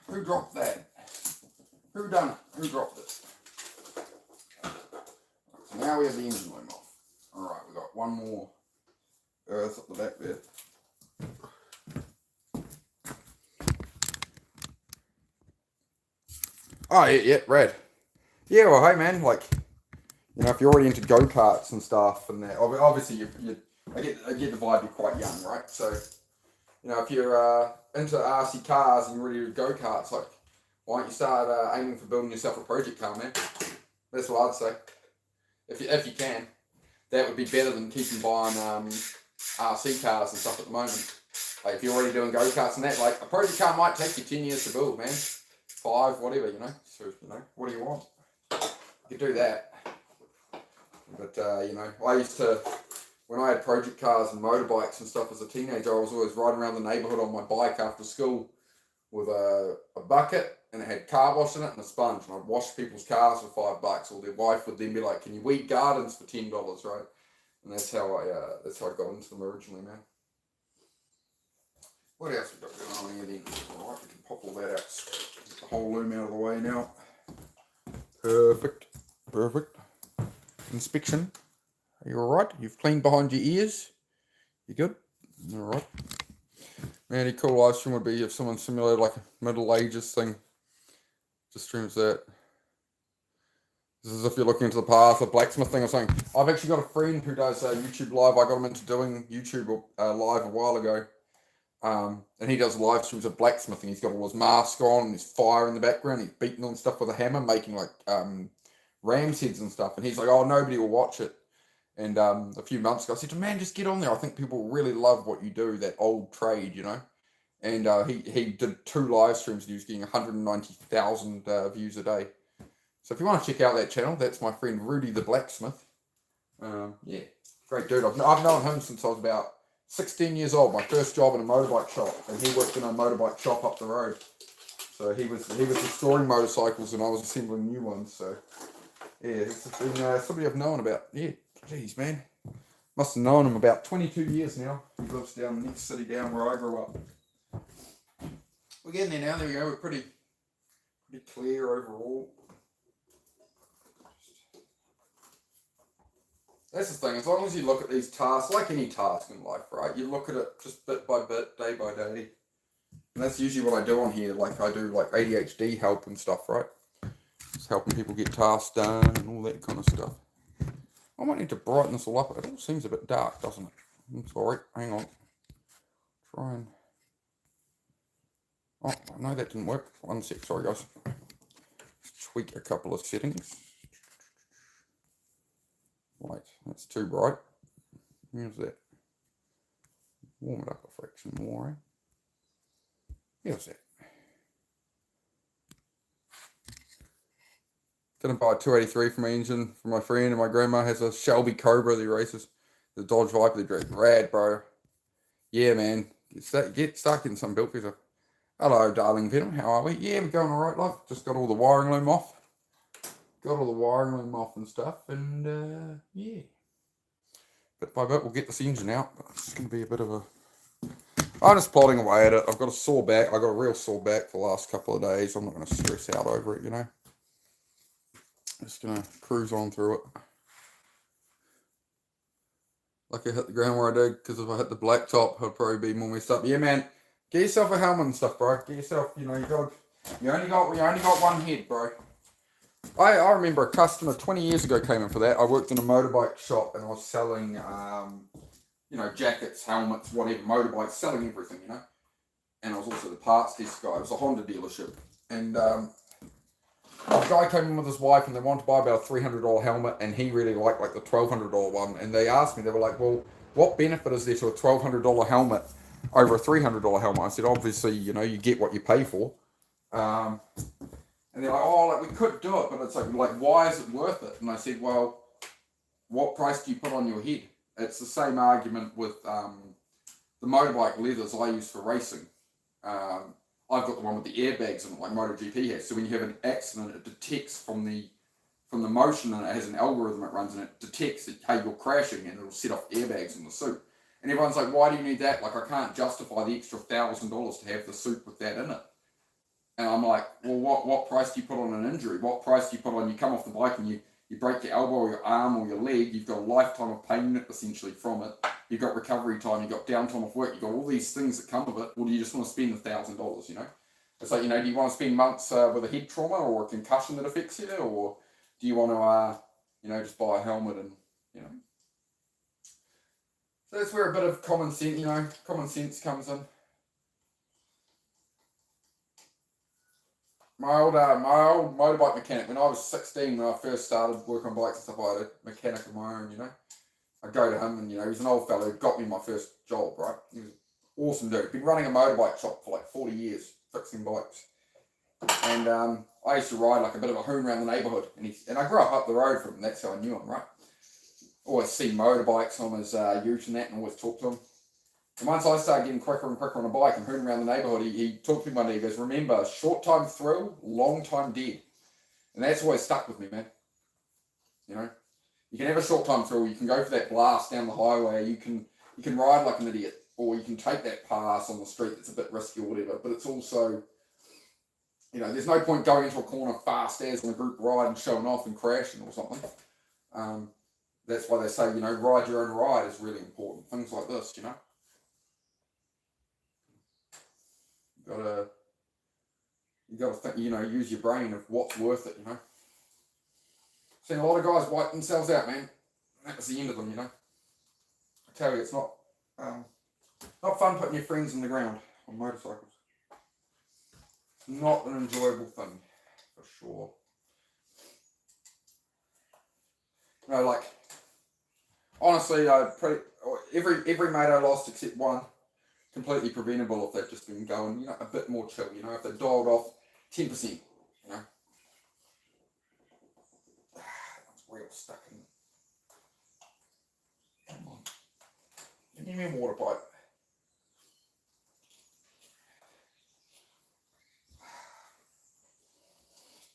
Who dropped that? Who done it? Who dropped it? So now we have the engine loom off. Alright, we've got one more earth at the back there. Oh, yeah, rad. Yeah, well, hey, man, like, you know, if you're already into go-karts and stuff, and that, obviously, I get the vibe you're quite young, right? So, you know, if you're into RC cars and you're ready to go-karts, like, why don't you start aiming for building yourself a project car, man? That's what I'd say. If you can. That would be better than keeping buying RC cars and stuff at the moment. Like, if you're already doing go-karts and that, like, a project car might take you 10 years to build, man. 5, whatever, you know. So, you know, what do you want? You could do that. But, you know, I used to, when I had project cars and motorbikes and stuff as a teenager, I was always riding around the neighbourhood on my bike after school with a bucket and it had car wash in it and a sponge, and I'd wash people's cars for $5, or their wife would then be like, "Can you weed gardens for $10?" Right? And that's how I got into them originally, man. What else we got going on here then? Alright, we can pop all that out. Get the whole loom out of the way now. Perfect. Inspection. Are you alright? You've cleaned behind your ears? You good? Alright. Man, a cool live stream would be if someone simulated like a Middle Ages thing. Just streams that. This is if you're looking into the path of blacksmithing or something. I've actually got a friend who does YouTube live. I got him into doing YouTube live a while ago. And he does live streams of blacksmithing. He's got all his mask on and there's fire in the background. He's beating on stuff with a hammer, making like ram's heads and stuff. And he's like, "Oh, nobody will watch it." And a few months ago, I said to him, "Man, just get on there. I think people really love what you do, that old trade, you know." And he did 2 live streams and he was getting 190,000 views a day. So if you want to check out that channel, that's my friend Rudy the Blacksmith. Yeah, great dude. I've known him since I was about 16 years old. My first job in a motorbike shop, and he worked in a motorbike shop up the road. So he was restoring motorcycles, and I was assembling new ones. So yeah, it's been somebody I've known about. Yeah, geez, man, must have known him about 22 years now. He lives down the next city down where I grew up. We're getting there now. There we go. We're pretty clear overall. That's the thing, as long as you look at these tasks, like any task in life, right? You look at it just bit by bit, day by day. And that's usually what I do on here. Like I do like ADHD help and stuff, right? Just helping people get tasks done and all that kind of stuff. I might need to brighten this all up. It all seems a bit dark, doesn't it? I'm sorry, hang on. Try and... Oh, no, that didn't work. One sec, sorry guys. Let's tweak a couple of settings. Right, that's too bright. Here's that. Warm it up a fraction more, eh? Here's that. Gonna buy a 283 for my engine for my friend, and my grandma has a Shelby Cobra that he races. The Dodge Viper they drive. Rad, bro. Yeah, man. Get stuck in some built for yourself. Hello, darling Venom. How are we? Yeah, we're going alright, love. Just got all the wiring loom off. Got all the wiring loom off and stuff, and yeah. Bit by bit, we'll get this engine out, but it's going to be a bit of a... I'm just plodding away at it. I've got a sore back. I got a real sore back for the last couple of days. I'm not going to stress out over it, you know. Just going to cruise on through it. Like I hit the ground where I did, because if I hit the blacktop, I'd probably be more messed up. Yeah, man. Get yourself a helmet and stuff, bro. Get yourself, you know, you only got one head, bro. I remember a customer 20 years ago came in for that. I worked in a motorbike shop and I was selling, you know, jackets, helmets, whatever, motorbikes, selling everything, you know. And I was also the parts desk guy. It was a Honda dealership. And a guy came in with his wife and they wanted to buy about a $300 helmet, and he really liked like the $1,200 one. And they asked me, they were like, "Well, what benefit is there to a $1,200 helmet over a $300 helmet?" I said, "Obviously, you know, you get what you pay for." And they're like, "Oh, like we could do it, but it's like why is it worth it?" And I said, "Well, what price do you put on your head?" It's the same argument with the motorbike leathers I use for racing. I've got the one with the airbags in it, like MotoGP has. So when you have an accident, it detects from the motion, and it has an algorithm it runs, and it detects that, hey, you're crashing, and it'll set off airbags in the suit. And everyone's like, "Why do you need that? Like, I can't justify the extra $1,000 to have the suit with that in it." And I'm like, "Well, what price do you put on an injury? What price do you put on, you come off the bike and you break your elbow or your arm or your leg, you've got a lifetime of pain essentially from it. You've got recovery time, you've got downtime off work, you've got all these things that come with it. Well, do you just want to spend $1,000, you know? It's like, you know, do you want to spend months with a head trauma or a concussion that affects you? Or do you want to, you know, just buy a helmet and, you know? So that's where a bit of common sense comes in. My old motorbike mechanic, when I was 16, when I first started working on bikes and stuff, I had a mechanic of my own, you know. I'd go to him and, you know, he's an old fellow who got me my first job, right? He was an awesome dude. Been running a motorbike shop for like 40 years, fixing bikes. And I used to ride like a bit of a hoon around the neighbourhood. And I grew up the road from him, that's how I knew him, right? Always see motorbikes on his ute and that, and always talk to him. And once I started getting quicker and quicker on a bike and hooning around the neighbourhood, he talked to me one day, he goes, remember, short time thrill, long time dead. And that's always stuck with me, man. You know, you can have a short time thrill, you can go for that blast down the highway, you can ride like an idiot, or you can take that pass on the street that's a bit risky or whatever, but it's also, you know, there's no point going into a corner fast as on a group ride and showing off and crashing or something. That's why they say, you know, ride your own ride is really important. Things like this, you know. You gotta think, you know, use your brain of what's worth it, you know. Seen a lot of guys wipe themselves out, man. That was the end of them, you know. I tell you, it's not fun putting your friends in the ground on motorcycles. It's not an enjoyable thing, for sure. You know, like, honestly, every mate I lost except one, completely preventable if they'd just been going, you know, a bit more chill, you know, if they dialed off 10%, you know. That's real stuck in. Come on. Give me a water pipe.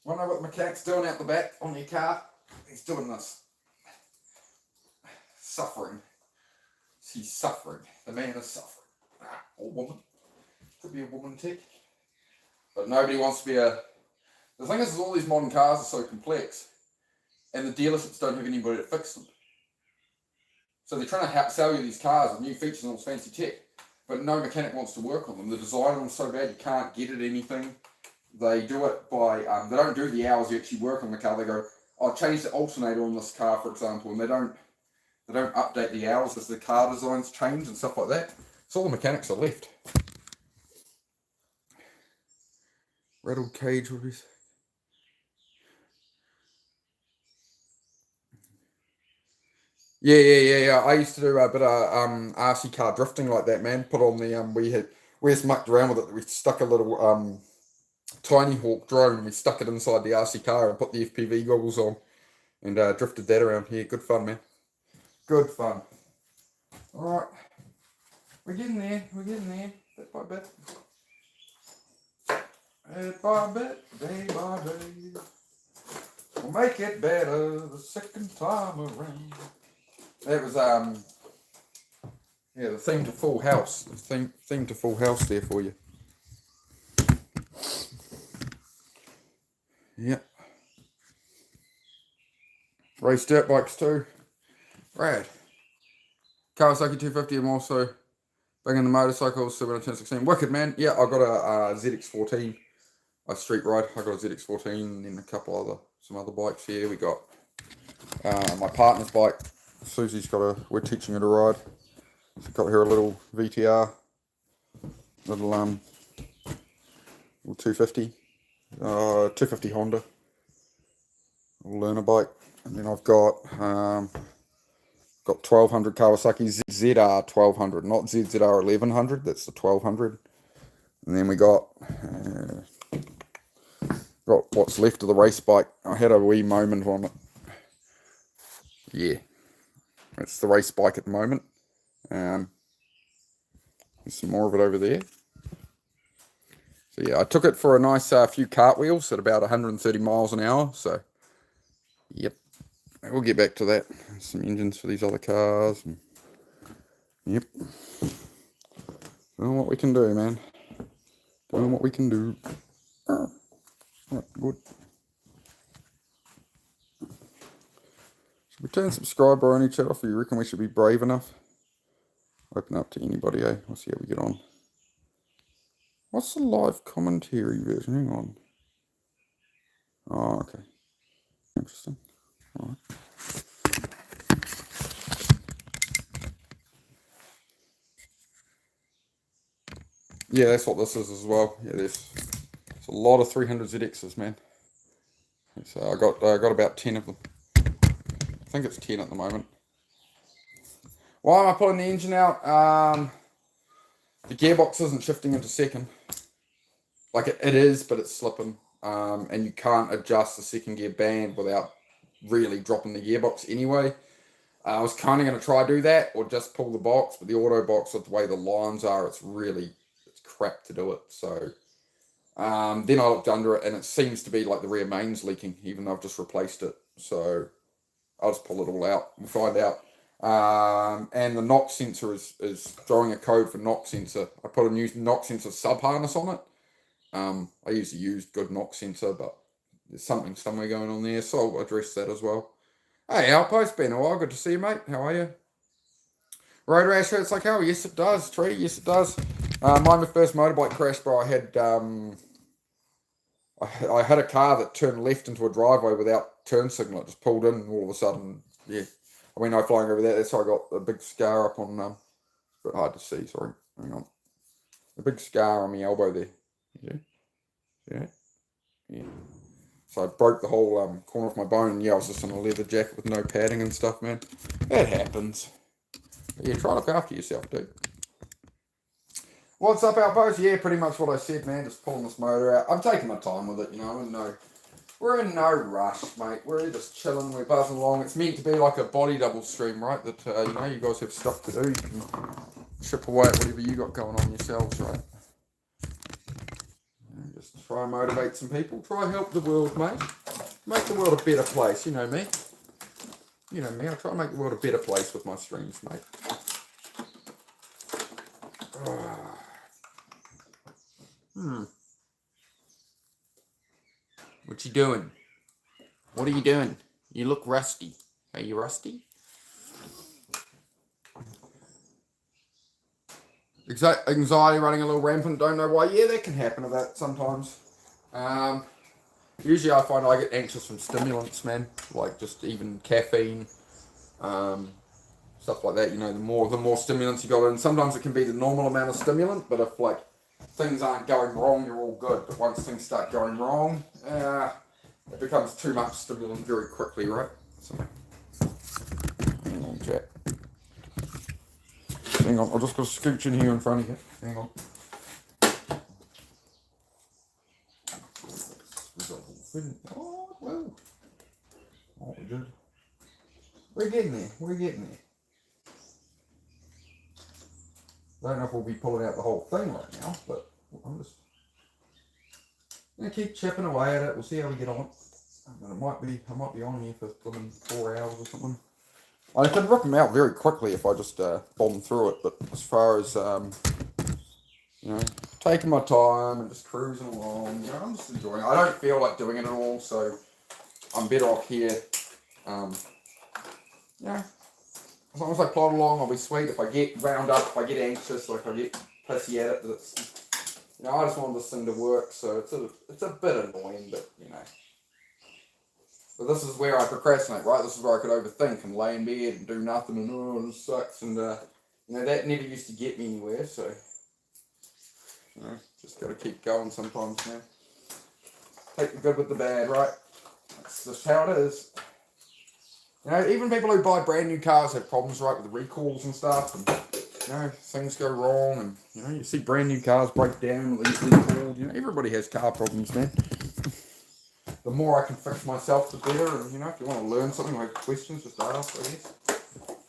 Want to know what the mechanic's doing out the back on your car? He's doing this. Suffering. He's suffering. The man is suffering. Or woman. Could be a woman tick. But nobody wants to be a... The thing is all these modern cars are so complex, and the dealerships don't have anybody to fix them. So they're trying to sell you these cars with new features and all this fancy tech, but no mechanic wants to work on them. The design of them is so bad you can't get it anything. They do it by, they don't do the hours you actually work on the car. They go, I'll change the alternator on this car, for example, and they don't update the hours as the car designs change and stuff like that. So all the mechanics are left. Rattled cage would be... Yeah. I used to do a bit of RC car drifting like that, man. Put on the we just mucked around with it. We stuck a little Tiny Hawk drone and we stuck it inside the RC car and put the FPV goggles on and drifted that around here. Good fun, man. Good fun. All right, we're getting there. Bit by bit. Bit by bit, day by day. We'll make it better the second time around. That was the theme to Full House. The theme to Full House there for you. Yep. Race dirt bikes too. Rad. Kawasaki 250. I'm also bringing the motorcycles. So when I turn 16, wicked, man. Yeah, I got a ZX14. I street ride. I got a ZX14 and then some other bikes here. We got my partner's bike. Susie's we're teaching her to ride. She's got her a little VTR, little 250, 250 Honda, learner bike, and then I've got 1200 Kawasaki ZR 1200, not ZZR 1100. That's the 1200, and then we got what's left of the race bike. I had a wee moment on it. Yeah. It's the race bike at the moment. There's some more of it over there. So yeah, I took it for a nice few cartwheels at about 130 miles an hour. So, yep, we'll get back to that. Some engines for these other cars. And, yep. Doing what we can do, man. Doing what we can do. Right, good. Return subscriber only chat off. You reckon we should be brave enough? Open up to anybody, eh? We'll see how we get on. What's the live commentary version? Hang on. Oh, okay. Interesting. All right. Yeah, that's what this is as well. Yeah, there's a lot of 300 ZXs, man. So I got about 10 of them. I think it's 10 at the moment. Why am I pulling the engine out? The gearbox isn't shifting into second. Like it is, but it's slipping. And you can't adjust the second gear band without really dropping the gearbox anyway. I was kind of going to try do that or just pull the box, but the auto box, with the way the lines are, it's crap to do it. So then I looked under it, and it seems to be like the rear main's leaking, even though I've just replaced it. So I'll just pull it all out and find out. And the knock sensor is throwing a code for knock sensor. I put a new knock sensor sub harness on it. I usually use good knock sensor, but there's something somewhere going on there, so I'll address that as well. Hey, Outpost, been a while. Good to see you, mate. How are you? Road rash hurts like hell. Yes, it does. Tree, yes, it does. My first motorbike crash, bro. I had a car that turned left into a driveway without turn signal. It just pulled in, and all of a sudden, yeah. I mean, I flying over there. That's how I got a big scar up on. It's a bit hard to see. Sorry, hang on. A big scar on my elbow there. Yeah. So I broke the whole corner of my bone, and yeah, I was just in a leather jacket with no padding and stuff, man. It happens. But yeah, try to look after yourself, dude. What's up, Outpost? Yeah, pretty much what I said, man. Just pulling this motor out. I'm taking my time with it, you know. We're in no rush, mate. We're just chilling. We're buzzing along. It's meant to be like a body double stream, right? That you guys have stuff to do. You can chip away at whatever you got going on yourselves, right? Just try and motivate some people. Try and help the world, mate. Make the world a better place. You know me. I try and make the world a better place with my streams, mate. What you doing? What are you doing? You look rusty. Are you rusty? Anxiety running a little rampant. Don't know why. Yeah, that can happen to that sometimes. Usually I find I get anxious from stimulants, man. Like just even caffeine, stuff like that. You know, the more stimulants you got in. Sometimes it can be the normal amount of stimulant, but if like things aren't going wrong, you're all good. But once things start going wrong, it becomes too much stimulant very quickly, right? So, hang on, Jack. Hang on, I'll just go scooch in here in front of you. Hang on. Oh, well. Oh, we're good. We're getting there. I don't know if we'll be pulling out the whole thing right now, but I'm just going to keep chipping away at it. We'll see how we get on. I might be on here for 4 hours or something. I could rip them out very quickly if I just bomb through it, but as far as, taking my time and just cruising along, I'm just enjoying it. I don't feel like doing it at all, so I'm better off here. As long as I plod along, I'll be sweet. If I get wound up, if I get anxious, like I get pissy at it, that it's, I just want this thing to work, so it's a bit annoying, but, But this is where I procrastinate, right? This is where I could overthink and lay in bed and do nothing and this sucks. And, that never used to get me anywhere. So, just got to keep going sometimes, man. Take the good with the bad, right? That's just how it is. Even people who buy brand new cars have problems, right, with the recalls and stuff. And, things go wrong. And, you see brand new cars break down with these recalls. Everybody has car problems, man. The more I can fix myself, the better. And, if you want to learn something or have questions, just ask, I guess.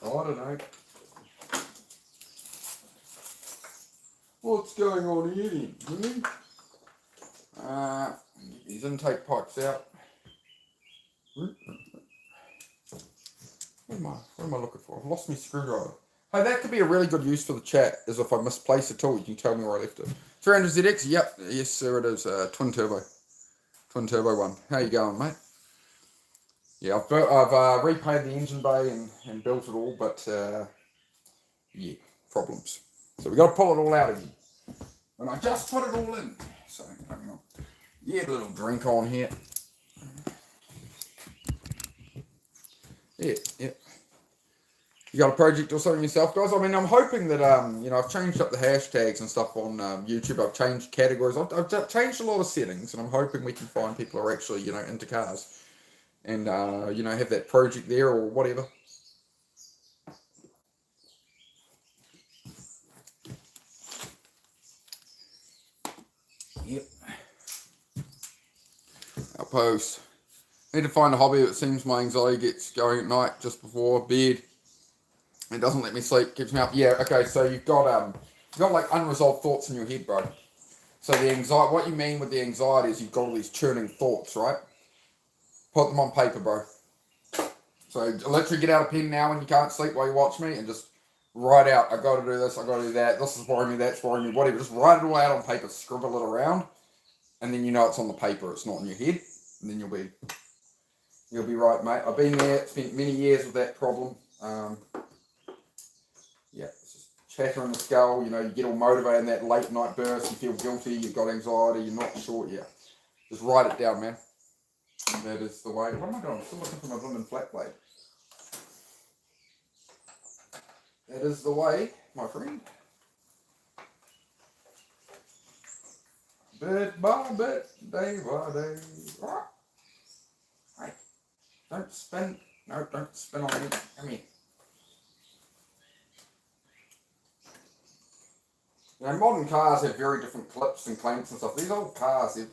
Oh, I don't know. What's going on here then? Get these intake pipes out. What am I looking for? I've lost my screwdriver. Hey, that could be a really good use for the chat, is if I misplace a tool, you can tell me where I left it. 300ZX, yep. Yes, sir, it is. Twin turbo one. How you going, mate? Yeah, I've repaid the engine bay and built it all, but problems. So we got to pull it all out again. And I just put it all in. So hang on. Yeah, a little drink on here. Yeah. You got a project or something yourself, guys? I mean, I'm hoping that I've changed up the hashtags and stuff on YouTube. I've changed categories. I've changed a lot of settings, and I'm hoping we can find people who are actually into cars, and have that project there or whatever. Yep. Outpost. Need to find a hobby. It seems my anxiety gets going at night just before bed. It doesn't let me sleep, keeps me up. Yeah, okay, so you've got like unresolved thoughts in your head, bro. So the anxiety, what you mean with the anxiety is you've got all these churning thoughts, right? Put them on paper, bro. So literally get out a pen now when you can't sleep while you watch me and just write out, I gotta do this, I gotta do that, this is worrying me, that's worrying me, whatever. Just write it all out on paper, scribble it around, and then you know it's on the paper, it's not in your head, and then you'll be right, mate. I've been there, spent many years with that problem. Yeah, it's just chatter in the skull, you know, you get all motivated in that late night burst, you feel guilty, you've got anxiety, you're not sure, yeah. Just write it down, man. That is the way. What am I doing? I'm still looking for my blooming flat blade. That is the way, my friend. Bit by bit, day by day. Right. Hey, don't spin. No, don't spin on me. Come here. You know, modern cars have very different clips and clamps and stuff. These old cars, they're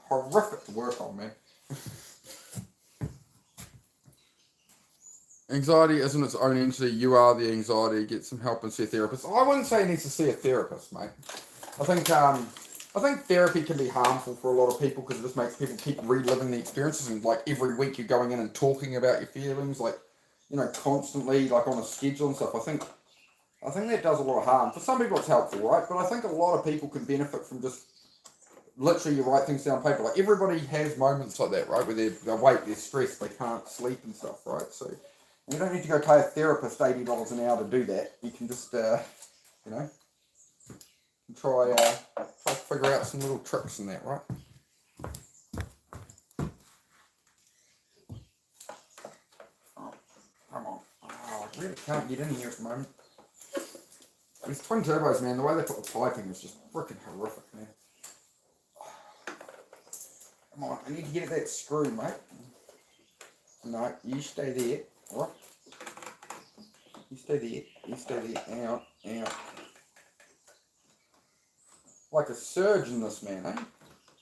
horrific to work on, man. Anxiety isn't its own entity. You are the anxiety. Get some help and see a therapist. I wouldn't say he needs to see a therapist, mate. I think therapy can be harmful for a lot of people because it just makes people keep reliving the experiences, and like every week you're going in and talking about your feelings, like, you know, constantly, like on a schedule and stuff. I think that does a lot of harm. For some people it's helpful, right? But I think a lot of people can benefit from just literally you write things down on paper. Like everybody has moments like that, right? Where they're awake, they're stressed, they can't sleep and stuff, right? So you don't need to go pay a therapist $80 an hour to do that. You can just, you know, try to figure out some little tricks in that, right? Oh, come on. Oh, I really can't get in here at the moment. These twin turbos, man, the way they put the piping is just freaking horrific, man. Come on, I need to get at that screw, mate. No, you stay there. Alright? You stay there. You stay there. Out, out. Like a surgeon, this man, eh?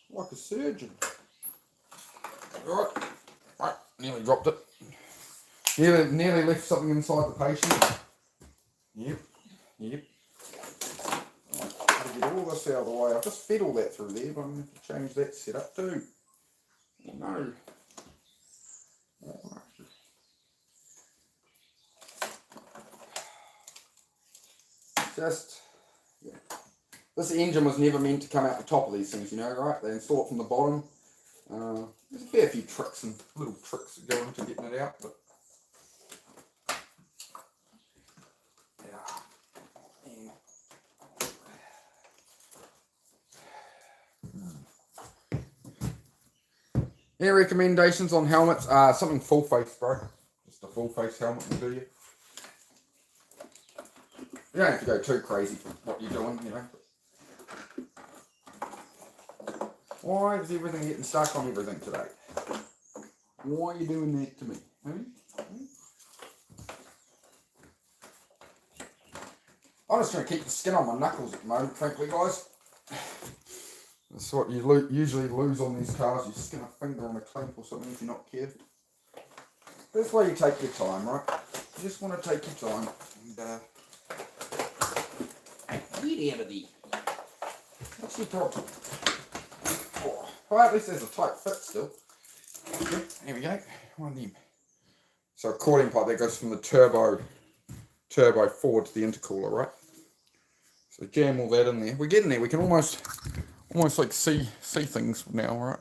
Like a surgeon. Alright. Right, nearly dropped it. Nearly left something inside the patient. Yep. Yep. Right, gotta get all this out of the way. I've just fed all that through there, but I'm going to change that setup too. Oh no. Oh, no. Just, yeah. This engine was never meant to come out the top of these things, you know, right? They install it from the bottom. There's a fair few tricks and little tricks that go into getting it out, but Any recommendations on helmets? Something full face, bro. Just a full face helmet will do you. You don't have to go too crazy for what you're doing, you know. Why is everything getting stuck on everything today? Why are you doing that to me? I'm just going to keep the skin on my knuckles at the moment, frankly, guys. That's what you usually lose on these cars. You skin a finger on a clamp or something if you're not careful. That's why you take your time, right? You just want to take your time and get out of there. What's your problem? Oh, well, at least there's a tight fit still. Okay, there we go. One of them. So a cooling pipe that goes from the turbo forward to the intercooler, right? So jam all that in there. We're getting there. We can almost like see things now, right?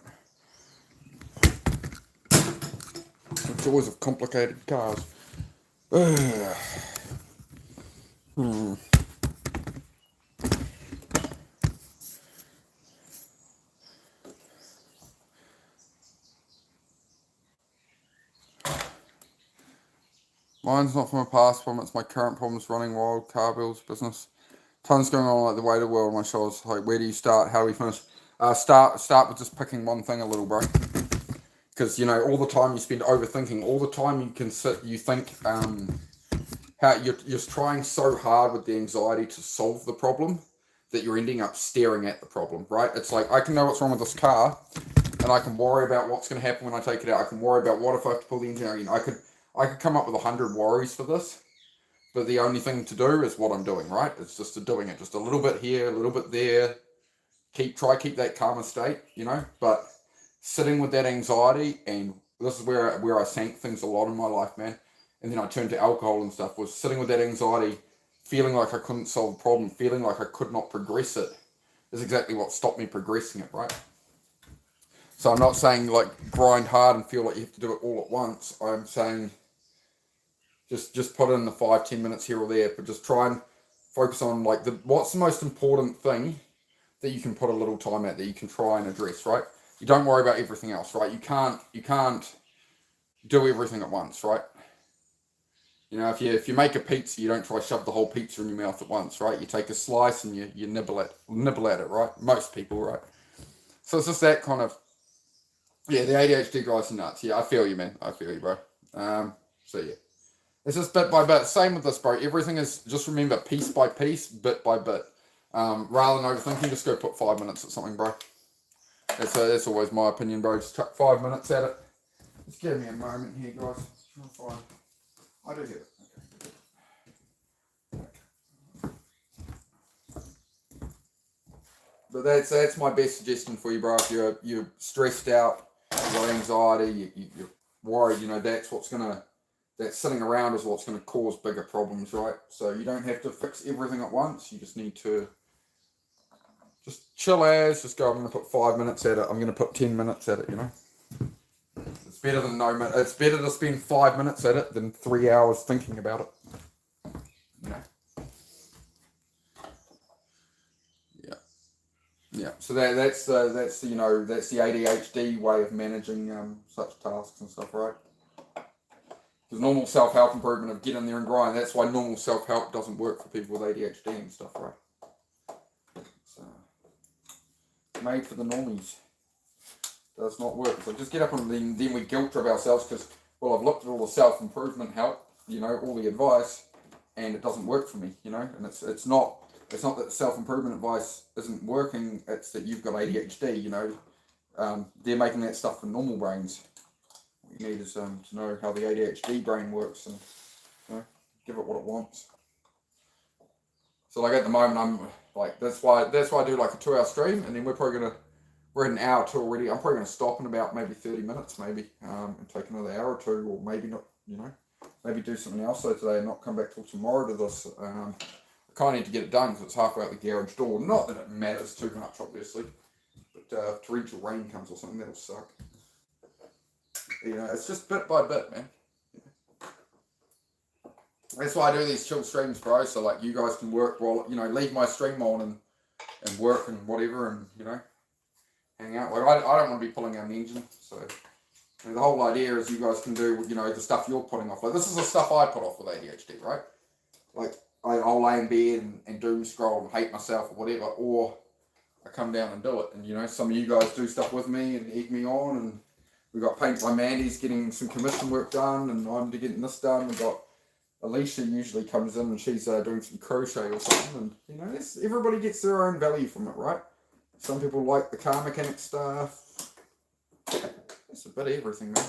The joys of complicated cars. Mine's not from a past problem, it's my current problems running wild, car bills, business. Tons going on, like the weight of the world on my shoulders. Like, where do you start? How do we finish? Start with just picking one thing a little, bro. Because, you know, all the time you spend overthinking, all the time you think, how you're just trying so hard with the anxiety to solve the problem that you're ending up staring at the problem, right? It's like, I can know what's wrong with this car, and I can worry about what's going to happen when I take it out. I can worry about what if I have to pull the engine out again. I could come up with 100 worries for this, but the only thing to do is what I'm doing, right? It's just doing it, just a little bit here, a little bit there. Keep that calmer state, but sitting with that anxiety, and this is where I sank things a lot in my life, man. And then I turned to alcohol and stuff, was sitting with that anxiety, feeling like I couldn't solve the problem, feeling like I could not progress it, is exactly what stopped me progressing it, right? So I'm not saying like grind hard and feel like you have to do it all at once. I'm saying just put in the 5-10 minutes here or there, but just try and focus on like what's the most important thing that you can put a little time at, that you can try and address, right? You don't worry about everything else, right? You can't do everything at once, right? If you make a pizza, you don't try to shove the whole pizza in your mouth at once, right? You take a slice and you nibble at it, right? Most people, right? So it's just that kind of, yeah, the ADHD drives you nuts. Yeah, I feel you, man. I feel you, bro. So yeah, it's just bit by bit. Same with this, bro. Everything is, just remember, piece by piece, bit by bit. Rather than overthinking, just go put 5 minutes at something, bro. That's always my opinion, bro. Just chuck 5 minutes at it. Just give me a moment here, guys. I do have it. Okay. But that's my best suggestion for you, bro. If you're stressed out, you've got anxiety, you're worried, that's sitting around is what's gonna cause bigger problems, right? So you don't have to fix everything at once. You just need to just chill as, just go, I'm going to put 5 minutes at it, I'm going to put 10 minutes at it, It's better than no minute. It's better to spend 5 minutes at it than 3 hours thinking about it. Yeah. So that's the ADHD way of managing such tasks and stuff, right? Because normal self-help improvement of get in there and grind, that's why normal self-help doesn't work for people with ADHD and stuff, right? Made for the normies. Does not work. So just get up and then we guilt trip ourselves because, well, I've looked at all the self-improvement help, all the advice, and it doesn't work for me, and it's not that self-improvement advice isn't working, it's that you've got ADHD, they're making that stuff for normal brains. What you need is to know how the ADHD brain works and give it what it wants. So like at the moment I'm like, that's why I do like a 2 hour stream, and then we're at an hour 2 already. I'm probably gonna stop in about maybe 30 minutes maybe, and take another hour or 2, or maybe not, maybe do something else so today and not come back till tomorrow to this. I kind of need to get it done because it's halfway out the garage door. Not that it matters too much, obviously, but if torrential rain comes or something, that'll suck. It's just bit by bit, man. That's why I do these chill streams, bro. So like you guys can work while leave my stream on and work and whatever, and hang out. Like I don't want to be pulling out an engine. So the whole idea is you guys can do the stuff you're putting off. Like this is the stuff I put off with ADHD, right? Like I'll lay in bed and doom scroll and hate myself or whatever, or I come down and do it. And some of you guys do stuff with me and egg me on, and we got Paint by Mandy's getting some commission work done, and I'm getting this done. We got Alicia usually comes in and she's doing some crochet or something, and everybody gets their own value from it, right? Some people like the car mechanic stuff. It's a bit of everything, man.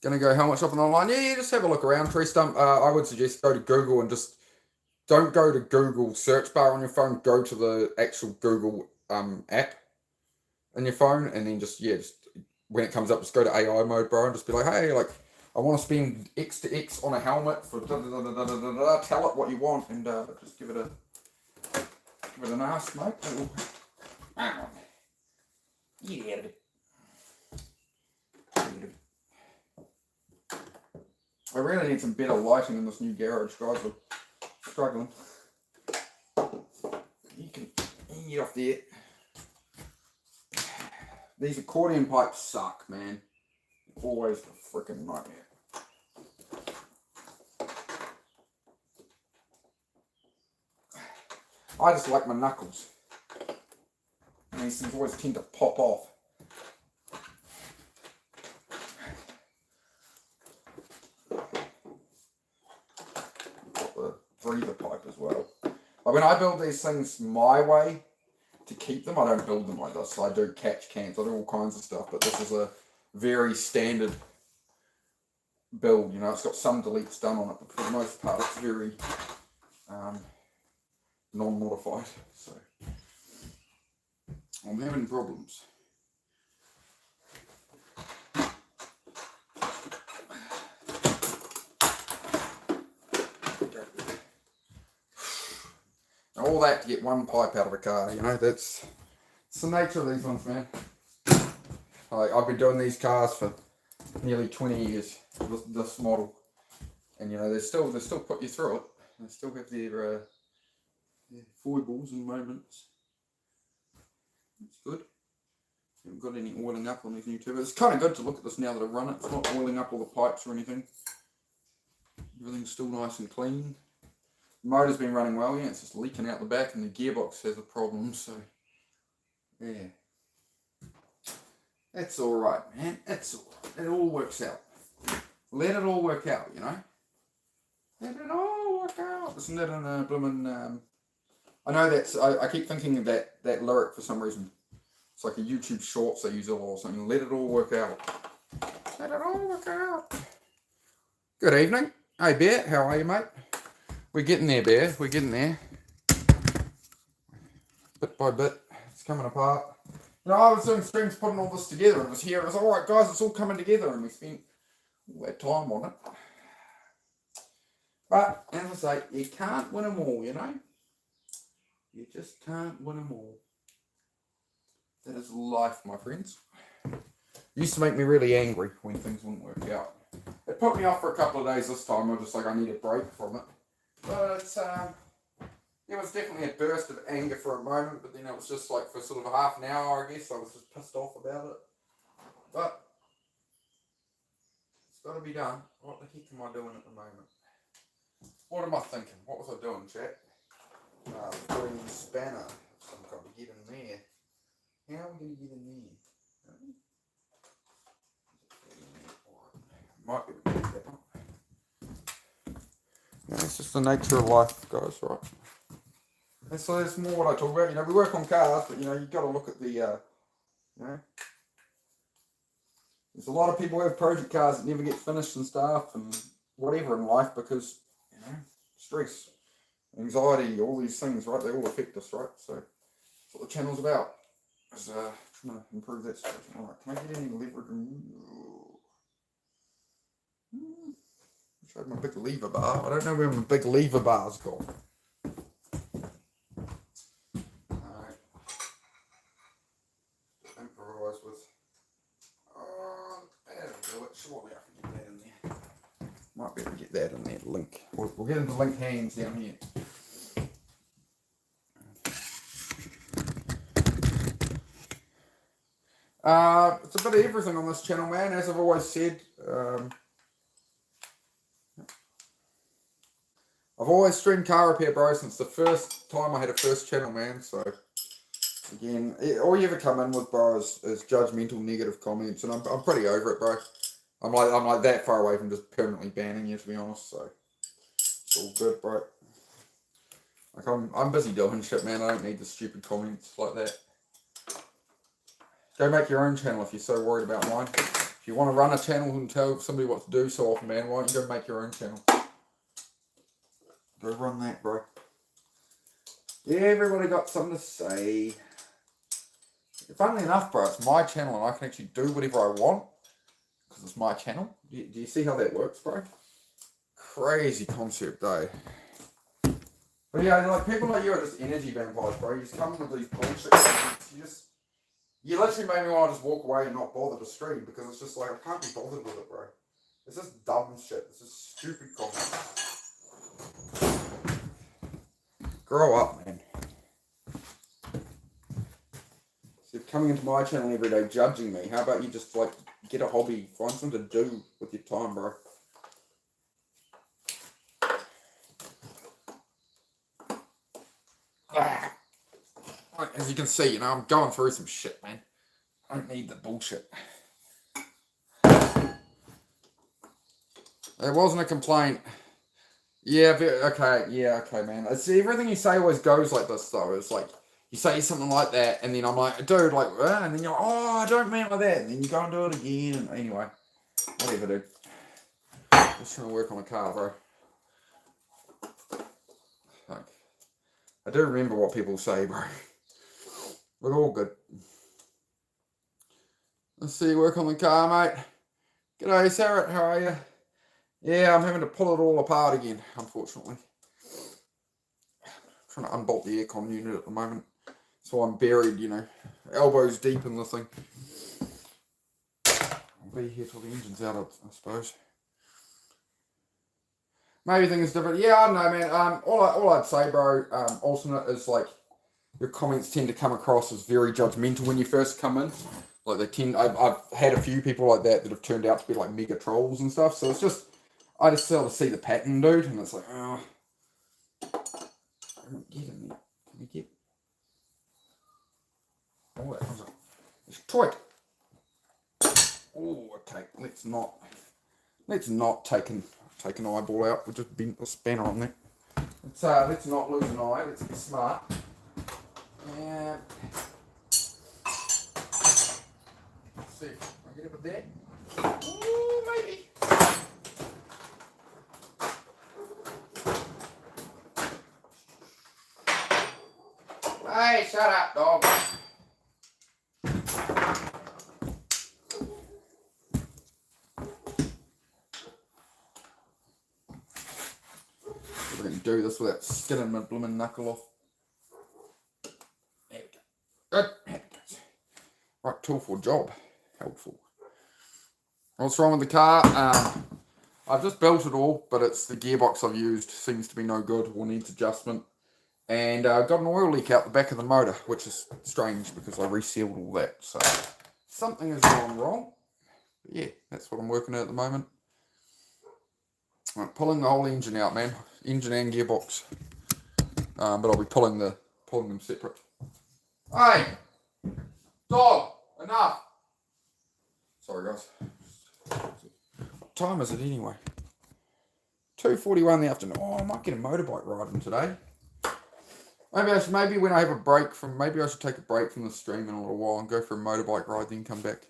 Gonna go how much shopping online? Yeah, just have a look around. Tree Stump. I would suggest go to Google and just don't go to Google search bar on your phone. Go to the actual Google app on your phone, and then just when it comes up, just go to AI mode, bro, and just be like, hey, like, I want to spend X to X on a helmet for da-da-da-da-da-da-da. Tell it what you want, and just give it an ask, mate. Get out of it. I really need some better lighting in this new garage, guys. We're struggling. You can get off there. These accordion pipes suck, man. Always a freaking nightmare. I just like my knuckles. And these things always tend to pop off. Got the breather pipe as well. Like when I build these things my way, to keep them, I don't build them like this. I do catch cans, I do all kinds of stuff, but this is a very standard build. You know, it's got some deletes done on it, but for the most part, it's very non-modified. So I'm having problems. All that to get one pipe out of a car, you know, it's the nature of these ones, man. Like, I've been doing these cars for nearly 20 years, this model. And, you know, they still put you through it. They still have their foibles and moments. It's good. Haven't got any oiling up on these new turbos. It's kind of good to look at this now that I've run it. It's not oiling up all the pipes or anything. Everything's still nice and clean. The motor's been running well, yeah, it's just leaking out the back and the gearbox has a problem, so yeah. That's alright, man. It's alright. It all works out. Let it all work out, you know? Let it all work out. Isn't that in a bloomin', I know that's, I keep thinking of that lyric for some reason. It's like a YouTube Shorts they use it or something. Let it all work out. Let it all work out. Good evening. Hey, Bear, how are you, mate? We're getting there, Bear. We're getting there. Bit by bit, it's coming apart. You know, I was doing streams putting all this together and it was here. It was alright, guys, it's all coming together and we spent all that time on it. But, as I say, you can't win them all, you know? You just can't win them all. That is life, my friends. It used to make me really angry when things wouldn't work out. It put me off for a couple of days this time. I was just like, I need a break from it. But it's, it was definitely a burst of anger for a moment, but then it was just like for sort of half an hour, I guess. I was just pissed off about it. But it's got to be done. What the heck am I doing at the moment? What am I thinking? What was I doing, chat? Putting the spanner of some kind to get in there. How are we going to get in there? Might be able to get that one. Yeah, it's just the nature of life, guys, right? And so that's more what I talk about. You know, we work on cars, but, you know, you've got to look at the, you know, there's a lot of people who have project cars that never get finished and stuff and whatever in life because, you know, stress, anxiety, all these things, right? They all affect us, right? So that's what the channel's about, is trying to improve that stuff. All right, can I get any leverage? Showed my big lever bar. I don't know where my big lever bar's gone. Alright. Improvise with. That'll do it. Surely I can get that in there. Might be able to get that in there. Link. We'll get into link hands down here. It's a bit of everything on this channel, man. As I've always said. I've always streamed car repair, bro, since the first time I had a first channel, man. So, again, all you ever come in with, bro, is judgmental, negative comments, and I'm pretty over it, bro. I'm like that far away from just permanently banning you, to be honest. So, it's all good, bro. Like I'm busy doing shit, man. I don't need the stupid comments like that. Go make your own channel if you're so worried about mine. If you want to run a channel and tell somebody what to do so often, man, why don't you go make your own channel? Go run that, bro. Yeah, everybody got something to say. Funnily enough, bro, it's my channel and I can actually do whatever I want because it's my channel. Do you see how that works, bro? Crazy concept, though. But yeah, like people like you are just energy vampires, bro. You just come with these bullshit comments. You literally made me want to just walk away and not bother to stream because it's just like I can't be bothered with it, bro. It's just dumb shit. It's just stupid comments. Grow up, man. So you're coming into my channel every day judging me. How about you just like get a hobby, find something to do with your time, bro. As you can see, you know, I'm going through some shit, man. I don't need the bullshit. It wasn't a complaint. Yeah, okay, man. It's everything you say always goes like this, though. It's like, you say something like that, and then I'm like, dude, like, and then you're like, oh, I don't mean it like that. And then you go and do it again, and anyway, whatever, dude. Just trying to work on the car, bro. Like, I do remember what people say, bro. We're all good. Let's see, work on the car, mate. G'day, Sarah, how are you? Yeah, I'm having to pull it all apart again, unfortunately. I'm trying to unbolt the aircon unit at the moment. So I'm buried, you know, elbows deep in the thing. I'll be here till the engine's out, I suppose. Maybe things different. Yeah, I don't know, man. All I'd say, bro, alternate is like your comments tend to come across as very judgmental when you first come in. Like they tend, I've had a few people like that have turned out to be like mega trolls and stuff. So it's just, I just sort of see the pattern, dude, and it's like, oh, I don't get him there. Can we get? Oh, that was it's tight. Oh, okay. Let's not take an eyeball out. We'll just bent the spanner on there. Let's not lose an eye. Let's be smart. And let's see if I get it with that. Oh, maybe. Hey, shut up, dog. We're going to do this without skinning my blooming knuckle off. There we go. Good. Right, tool for job. Helpful. What's wrong with the car? I've just built it all, but it's the gearbox I've used. Seems to be no good or needs adjustment. And I've got an oil leak out the back of the motor, which is strange because I resealed all that. So something has gone wrong. But yeah, that's what I'm working at the moment. I'm pulling the whole engine out, man. Engine and gearbox. But I'll be pulling them separate. Hey! Dog! Enough! Sorry, guys. What time is it anyway? 2:41 in the afternoon. Oh, I might get a motorbike riding today. Maybe when I have a break from, maybe I should take a break from the stream in a little while and go for a motorbike ride, then come back.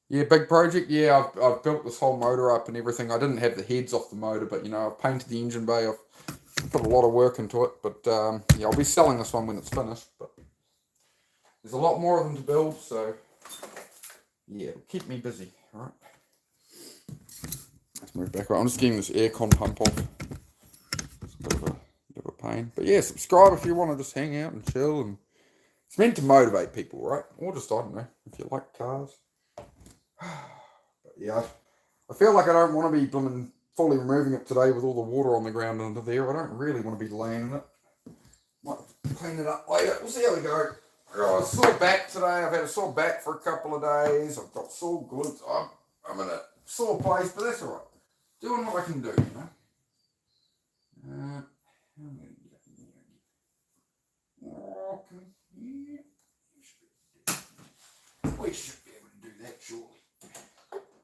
Yeah, big project. Yeah, I've built this whole motor up and everything. I didn't have the heads off the motor, but you know, I've painted the engine bay. I've put a lot of work into it, but yeah, I'll be selling this one when it's finished. But there's a lot more of them to build, so yeah, it'll keep me busy. All right. Let's move back. Right, I'm just getting this aircon pump off. It's a bit of a pain, but yeah, subscribe if you want to just hang out and chill. And it's meant to motivate people, right? Or just I don't know if you like cars. But yeah, I feel like I don't want to be fully removing it today with all the water on the ground under there. I don't really want to be laying in it. Might clean it up later. We'll see how we go. I got a sore back today. I've had a sore back for a couple of days. I've got sore glutes. I'm in a sore place, but that's alright. Doing what I can do, you know. I'm going to get up in there. Walking here. We should be able to do that surely.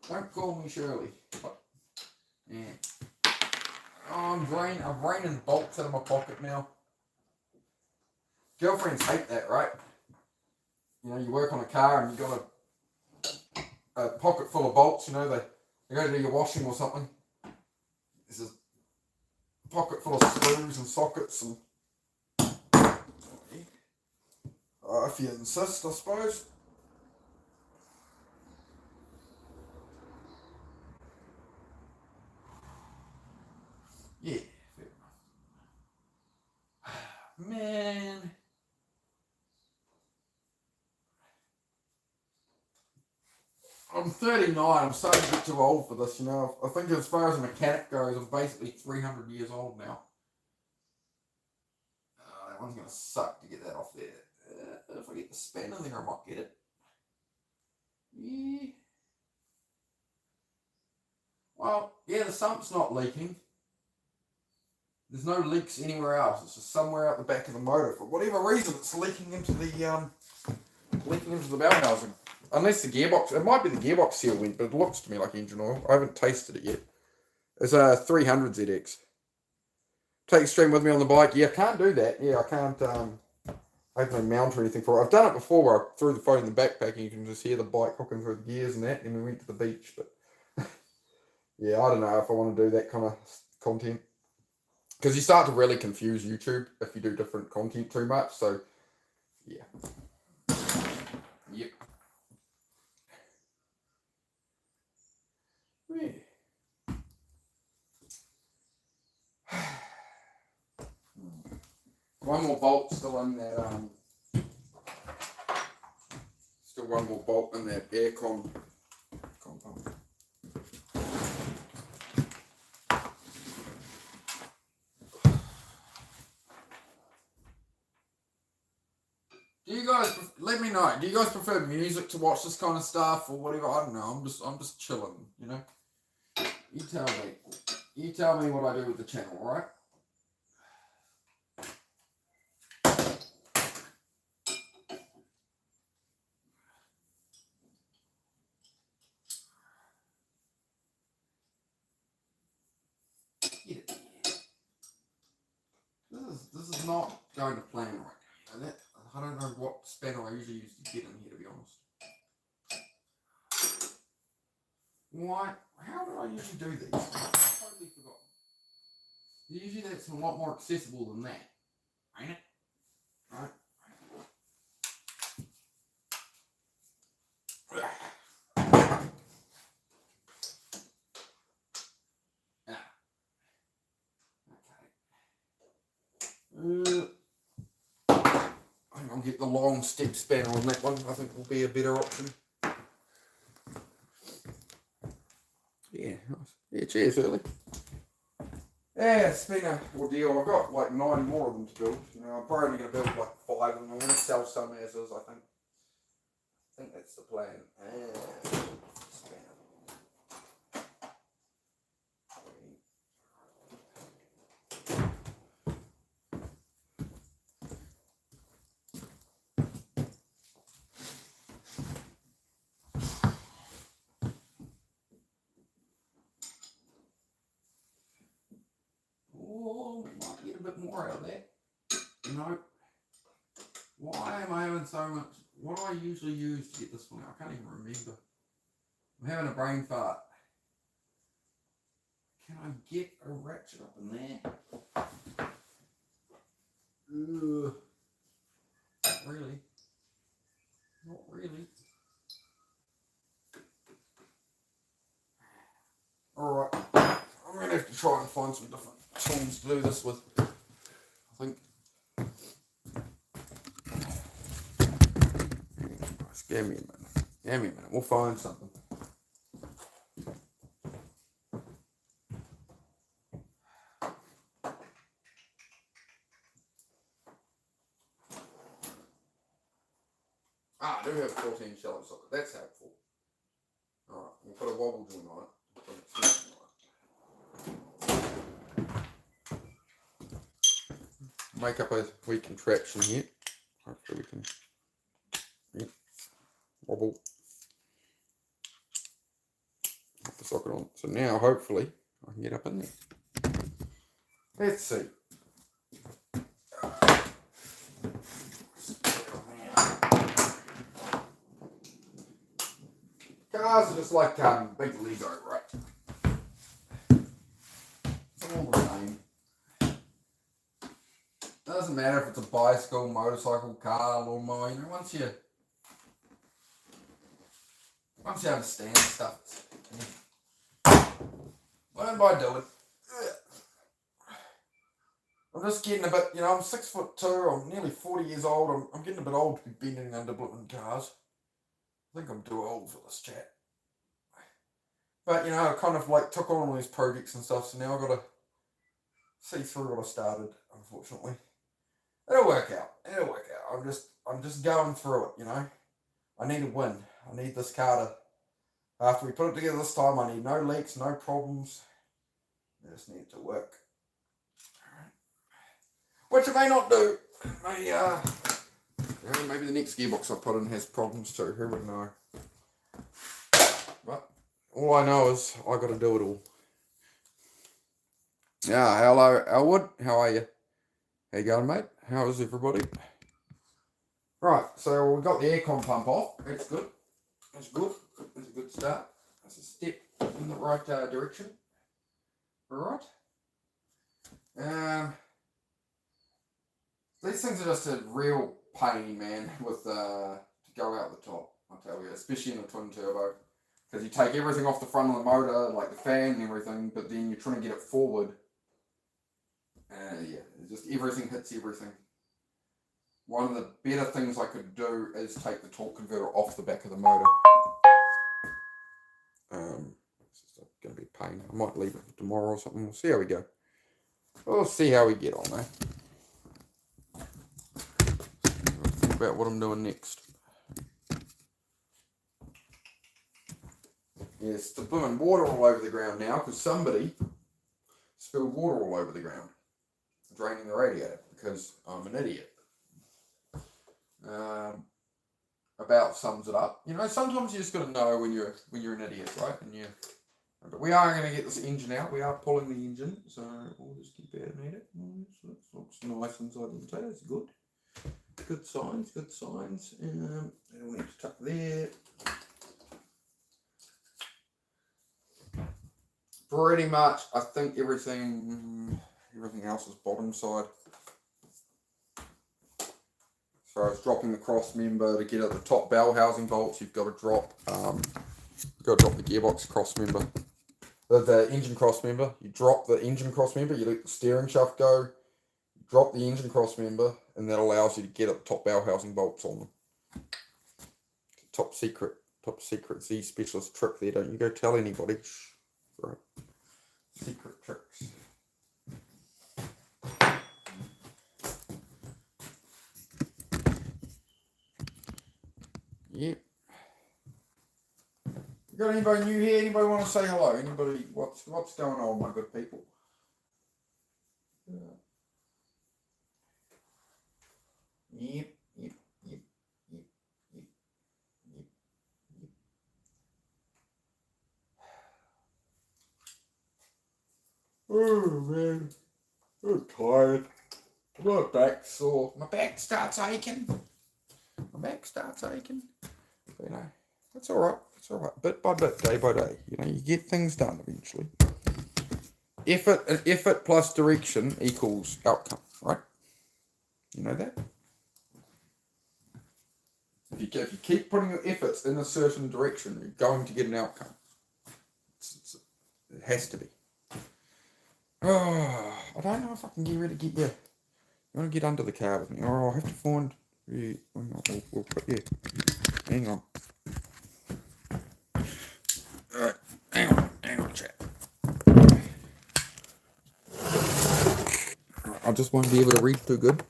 Don't call me Shirley. Yeah. Oh, I'm raining bolts out of my pocket now. Girlfriends hate that, right? You know, you work on a car and you got a pocket full of bolts, you know, they go to do your washing or something. There's a pocket full of screws and sockets and if you insist, I suppose. Yeah, fair enough. Man. I'm 39, I'm starting to get too old for this, you know. I think as far as a mechanic goes, I'm basically 300 years old now. That one's going to suck to get that off there. If I get the spanner there, I might get it. Yeah. Well, yeah, the sump's not leaking. There's no leaks anywhere else. It's just somewhere out the back of the motor. For whatever reason, it's leaking into the bell housing. Unless the gearbox, it might be the gearbox seal went, but it looks to me like engine oil. I haven't tasted it yet. It's a 300 ZX. Take the stream with me on the bike. Yeah, I can't do that. Yeah, I have no mount or anything for it. I've done it before where I threw the phone in the backpack and you can just hear the bike hooking through the gears and that, and we went to the beach, but yeah, I don't know if I want to do that kind of content. Because you start to really confuse YouTube if you do different content too much, so yeah. Yep. Yeah. One more bolt still in that, still one more bolt in that aircon pump. Do you guys, let me know, do you guys prefer music to watch this kind of stuff or whatever? I don't know, I'm just chilling, you know? You tell me what I do with the channel, alright? This is not going to plan right now. I don't know what spanner I usually use to get in here, to be honest. Why? How do I usually do these? I've totally forgotten. Usually that's a lot more accessible than that, ain't it? Right? I think I'll get the long step spanner on that one. I think will be a better option. Yeah, nice. Yeah, cheers, early. Yeah, it's been a ordeal. I've got like 9 more of them to build. You know, I'm probably only going to build like 5 and I'm going to sell some as is, I think. I think that's the plan. Oh, might get a bit more out of that. You know, why am I having so much? What do I usually use to get this one out? I can't even remember. I'm having a brain fart. Can I get a ratchet up in there? Ugh. Not really. Not really. Alright. I'm going to have to try and find some different tools to do this with. I think. Give me a minute. We'll find something. I do have a 14 shallow socket. That's helpful. Alright, we'll put a wobble joint on it. Make up a wee contraption here. Hopefully we can wobble. Put the socket on. So now hopefully I can get up in there. Let's see. Cars are just like big Lego, right? It's all the same. Doesn't matter if it's a bicycle, motorcycle, car, lawnmower. You know, once you understand stuff, what am I doing? I'm just getting a bit, you know, I'm 6'2", I'm nearly 40 years old, I'm getting a bit old to be bending under blooming cars. I think I'm too old for this chat. But, you know, I kind of like took on all these projects and stuff, so now I've got to see through what I started, unfortunately. It'll work out. I'm just going through it, you know. I need a win. I need this car to, after we put it together this time, I need no leaks, no problems. I just need it to work. Which it may not do. Maybe the next gearbox I put in has problems too. Who would know? But all I know is I got to do it all. Yeah, hello, Elwood. How are you? How you going, mate? How is everybody? Right, so we've got the aircon pump off. That's good. That's good. That's a good start. That's a step in the right direction. Alright. These things are just a real pain, man, with to go out the top, I tell you, especially in a twin turbo. Because you take everything off the front of the motor, like the fan and everything, but then you're trying to get it forward. Yeah, just everything hits everything. One of the better things I could do is take the torque converter off the back of the motor. It's going to be a pain. I might leave it for tomorrow or something. We'll see how we go. We'll see how we get on, eh? I'll think about what I'm doing next. Yes, the blooming water all over the ground now because somebody spilled water all over the ground, draining the radiator because I'm an idiot. About sums it up. You know, sometimes you just got to know when you're an idiot, right? But we are going to get this engine out. We are pulling the engine, so we'll just keep out and it. So it looks nice inside the potato. It's good. Good signs. Good signs. And we need to tuck there. Pretty much, I think everything else is bottom side. So it's dropping the cross member to get at the top bell housing bolts. You've got to drop, the gearbox cross member, the engine cross member. You drop the engine cross member. You let the steering shaft go. You drop the engine cross member, and that allows you to get at the top bell housing bolts on them. Top secret Z specialist trick there. Don't you go tell anybody. Right. Secret tricks. Yep. You got anybody new here? Anybody want to say hello? Anybody? What's going on, my good people? Yep. Oh man, I'm tired. My back's sore. My back starts aching. But, you know, that's all right. It's all right. Bit by bit, day by day. You know, you get things done eventually. Effort plus direction equals outcome, right? You know that? If you keep putting your efforts in a certain direction, you're going to get an outcome. It has to be. Oh, I don't know if I can get you. You want to get under the car with me? Or I'll have to find you. We'll put you. Hang on. Alright, hang on, chat. I just won't be able to read too good.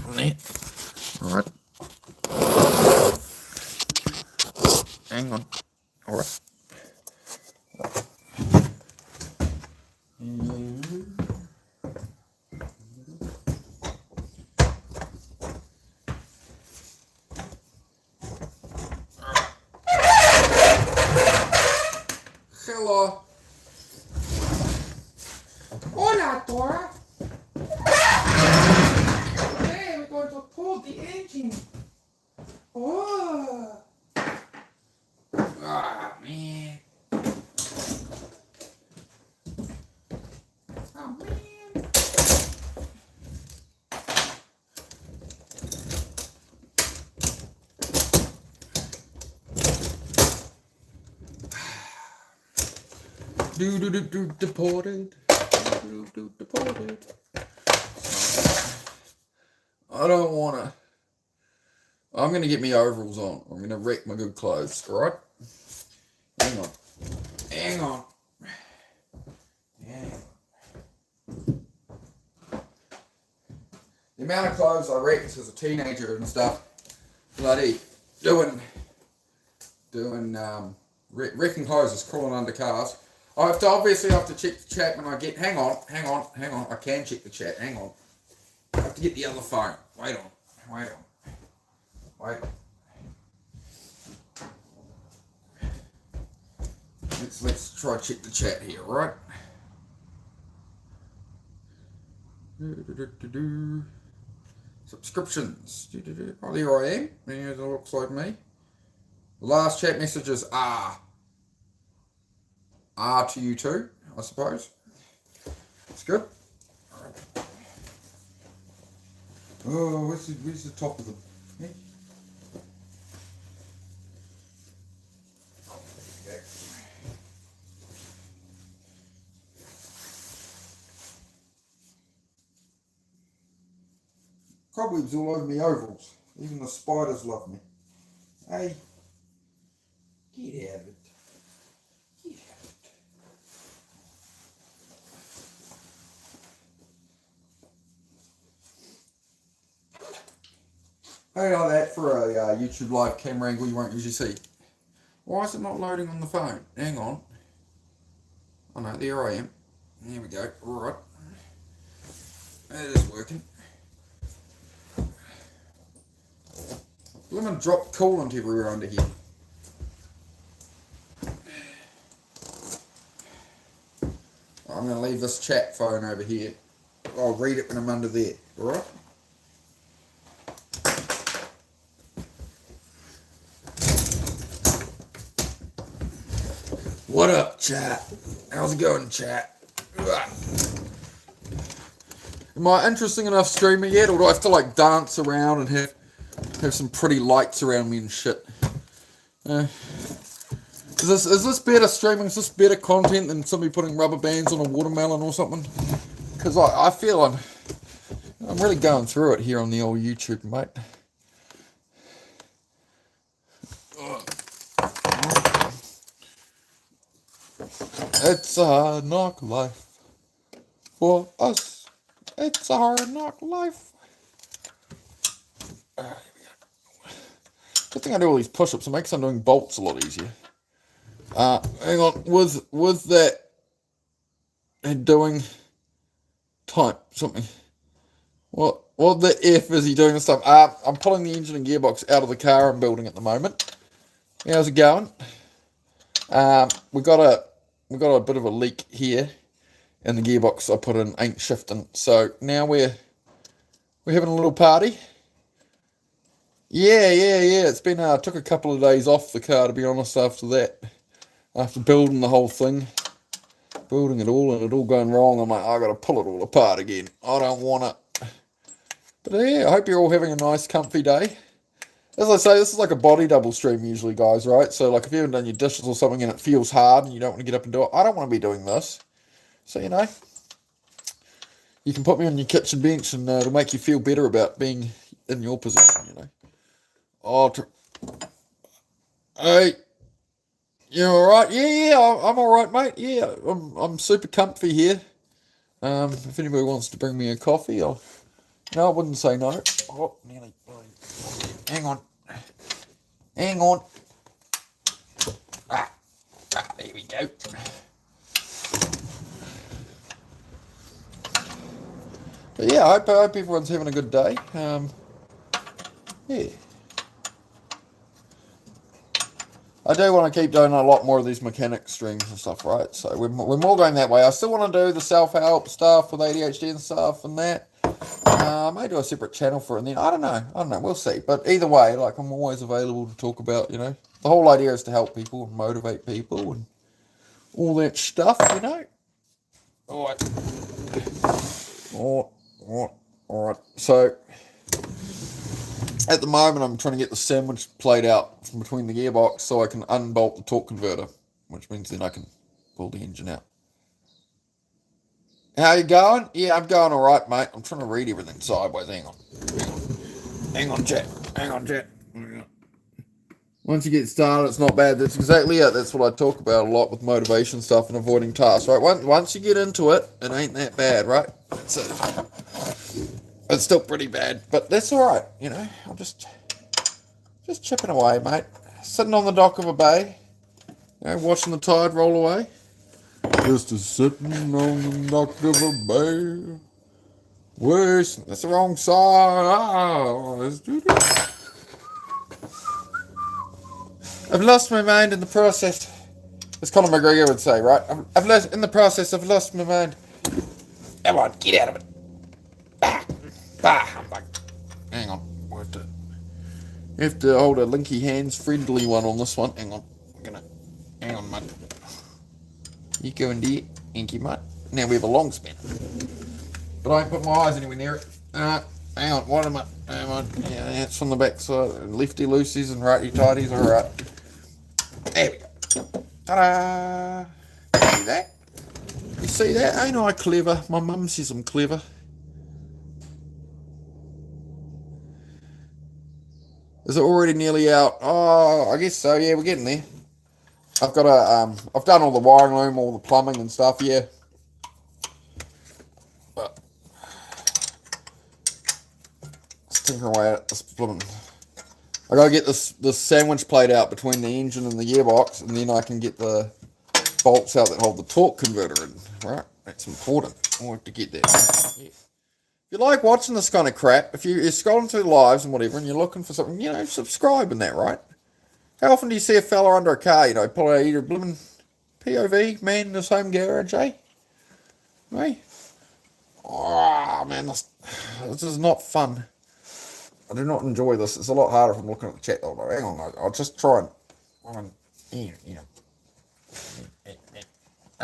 Alright. Hang on. Alright. Hello. Hola, Dora. Hey, we're going to pull the engine. Oh. Ah, man. Oh, man. Deported. Deported. I don't wanna. I'm gonna get me overalls on. I'm gonna wreck my good clothes. All right. Hang on. The amount of clothes I wrecked as a teenager and stuff, bloody doing wrecking clothes is crawling under cars. I obviously have to check the chat when I get. Hang on. I can check the chat. Hang on. I have to get the other phone. Wait on. Let's try to check the chat here, right? Subscriptions. Oh, there I am. Yeah, it looks like me. The last chat messages are to you too, I suppose. It's good. Alright. Oh, where's the top of them? Yeah. Oh, there you go. Cobwebs all over me ovals. Even the spiders love me. Hey, get out of it. Get out of it. Hey, like that for a YouTube live camera angle you won't usually see. Why is it not loading on the phone? Hang on. Oh no, there I am. There we go. Alright. It is working. Lemon drop coolant everywhere under here. I'm going to leave this chat phone over here. I'll read it when I'm under there. Alright? What up, chat? How's it going, chat? Am I interesting enough streaming yet, or do I have to like dance around and have some pretty lights around me and shit? Is this better streaming? Is this better content than somebody putting rubber bands on a watermelon or something? Because I feel I'm really going through it here on the old YouTube, mate. It's a hard knock life for us. It's a hard knock life. Good thing I do all these push-ups. It makes doing bolts a lot easier. Hang on. With that and doing type something. What the F is he doing this time? I'm pulling the engine and gearbox out of the car I'm building at the moment. How's it going? We got a bit of a leak here, and the gearbox I put in ain't shifting. So now we're having a little party. Yeah. It's been took a couple of days off the car, to be honest. After that, after building the whole thing, building it all, and it all going wrong, I'm like, I got to pull it all apart again. I don't want it. But yeah, I hope you're all having a nice, comfy day. As I say, this is like a body double stream usually, guys, right? So like if you haven't done your dishes or something and it feels hard and you don't want to get up and do it, I don't want to be doing this. So, you can put me on your kitchen bench and it'll make you feel better about being in your position, Hey, you alright? Yeah, I'm alright, mate. Yeah, I'm super comfy here. If anybody wants to bring me a coffee, no, I wouldn't say no. Oh, nearly. Hang on. There we go. But yeah, I hope everyone's having a good day. Yeah. I do want to keep doing a lot more of these mechanic streams and stuff, right? So we're more going that way. I still want to do the self-help stuff with ADHD and stuff and that. I may do a separate channel for it, and then I don't know, we'll see. But either way, like, I'm always available to talk about, the whole idea is to help people and motivate people and all that stuff, Alright. Alright. So, at the moment, I'm trying to get the sandwich played out from between the gearbox so I can unbolt the torque converter, which means then I can pull the engine out. How you going? Yeah, I'm going alright, mate. I'm trying to read everything sideways. Hang on, chat. Once you get started, it's not bad. That's exactly it. That's what I talk about a lot with motivation stuff and avoiding tasks, right? Once you get into it, it ain't that bad, right? It's still pretty bad, but that's alright, I'm just chipping away, mate. Sitting on the dock of a bay, watching the tide roll away. Just sitting on the dock of a bay. That's the wrong song. Let's do this. I've lost my mind in the process. As Conor McGregor would say, right? I've lost my mind. Come on, get out of it. Bah, humbug. hang on. We'll have to hold a linky hands friendly one on this one. Hang on. Hang on, mate. You go in there. Thank you, mate. Now we have a long span. But I don't put my eyes anywhere near it. Hang on, what am I? Hang on. Yeah, it's from the back side. Lefty loosies and righty tighties. Alright. There we go. Ta-da! See that? You see that? Ain't I clever? My mum says I'm clever. Is it already nearly out? Oh, I guess so. Yeah, we're getting there. I've got I've done all the wiring loom, all the plumbing and stuff. Yeah. But let's tinker away at this plumbing. I gotta get this sandwich plate out between the engine and the gearbox, and then I can get the bolts out that hold the torque converter in. Right, that's important. I have to get that. Yeah. If you like watching this kind of crap, if you're scrolling through lives and whatever, and you're looking for something, subscribe and that, right? How often do you see a fella under a car, pull out either blooming POV, man in his home garage, eh? Hey? Oh, man, this is not fun. I do not enjoy this. It's a lot harder if I'm looking at the chat, though. Hang on, I'll just try and... Come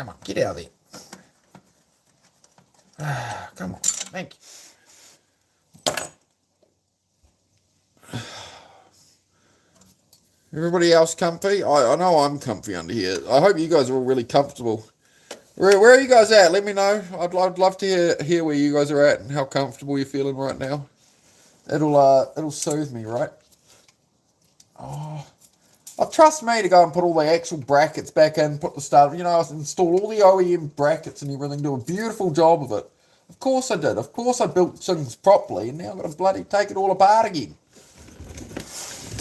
on, get out of there. Come on, thank you. Everybody else comfy? I know I'm comfy under here. I hope you guys are all really comfortable. Where are you guys at? Let me know. I'd love to hear where you guys are at and how comfortable you're feeling right now. It'll soothe me, right? Oh, trust me to go and put all the actual brackets back in, put the start. Install all the OEM brackets and everything. Do a beautiful job of it. Of course I did. Of course I built things properly, and now I've got to bloody take it all apart again.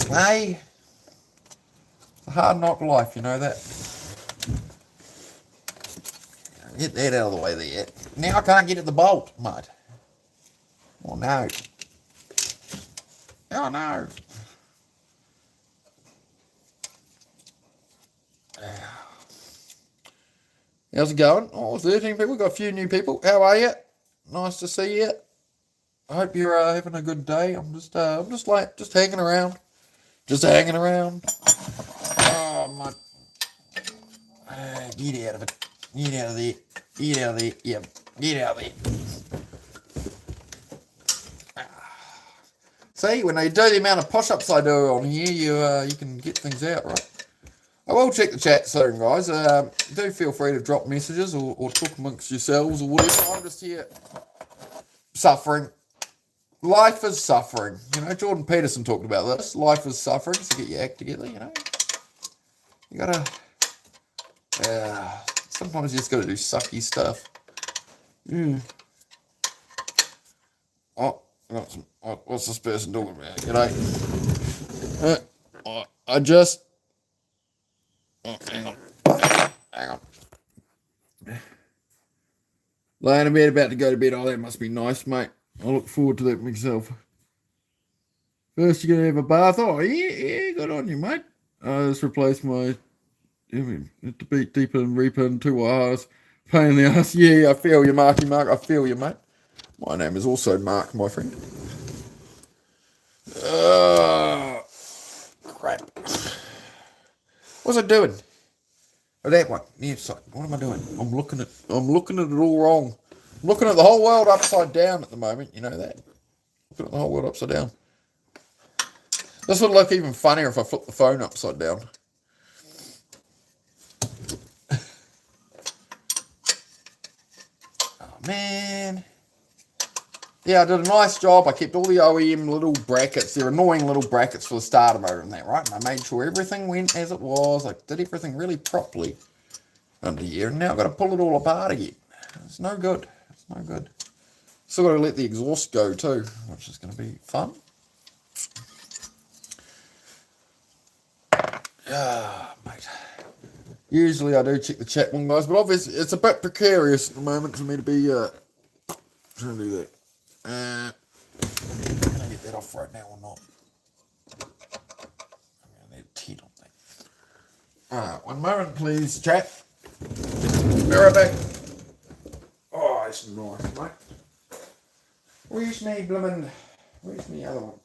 Hey. Hard knock life, you know that. Get that out of the way there. Now I can't get at the bolt, mate. Oh no. Oh no. How's it going? Oh, 13 people. We've got a few new people. How are you? Nice to see you. I hope you're having a good day. I'm just hanging around. Just hanging around. Oh, my. Get out of it. Get out of there. Get out of there. Yeah, get out of there. See, when I do the amount of push-ups I do on here, you can get things out, right? I will check the chat soon, guys. Do feel free to drop messages or talk amongst yourselves or whatever. I'm just here suffering. Life is suffering. Jordan Peterson talked about this. Life is suffering, so get your act together, You gotta... sometimes you just gotta do sucky stuff. Oh, I got some... what's this person talking about? G'day. I just... Oh, hang on. Laying in bed, about to go to bed. Oh, that must be nice, mate. I look forward to that myself. First, you're going to have a bath. Oh, yeah, good on you, mate. Let's replace my... have to beat deeper and reaper and 2 hours. Pain in the ass. Yeah, I feel you, Marky Mark. I feel you, mate. My name is also Mark, my friend. Crap. What's I doing? Oh, that one. Yeah, sorry. What am I doing? I'm looking at it all wrong. I'm looking at the whole world upside down at the moment. You know that? Looking at the whole world upside down. This would look even funnier if I flip the phone upside down. Oh, man. Yeah, I did a nice job. I kept all the OEM little brackets. They're annoying little brackets for the starter motor and that, right? And I made sure everything went as it was. I did everything really properly under here. And now I've got to pull it all apart again. It's no good. It's no good. Still got to let the exhaust go too, which is going to be fun. Ah, mate. Usually I do check the chat one, guys, but obviously it's a bit precarious at the moment for me to be trying to do that. Can I get that off right now or not? I'm going to need a 10 on that. Alright, 1 moment please, chat. Be right back. Oh, it's nice, mate. Where's me bloomin'... Where's the other one?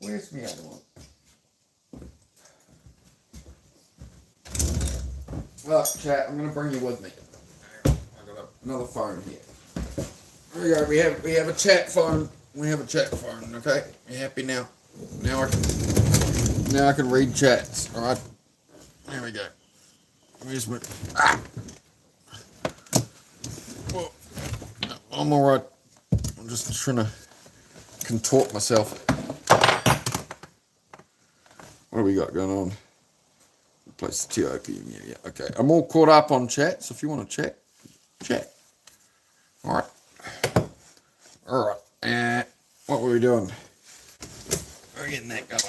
Where's the other one? Well, chat, I'm going to bring you with me. I've got another phone here. There we go. We have a chat phone. We have a chat phone. Okay, you happy now? Now I can read chats. All right. There we go. Where's my? Well, I'm all right. I'm just trying to contort myself. What do we got going on? Replace the TOP. Yeah. Okay. I'm all caught up on chat. So if you want to chat, chat. All right. All right. What were we doing? We're getting that going.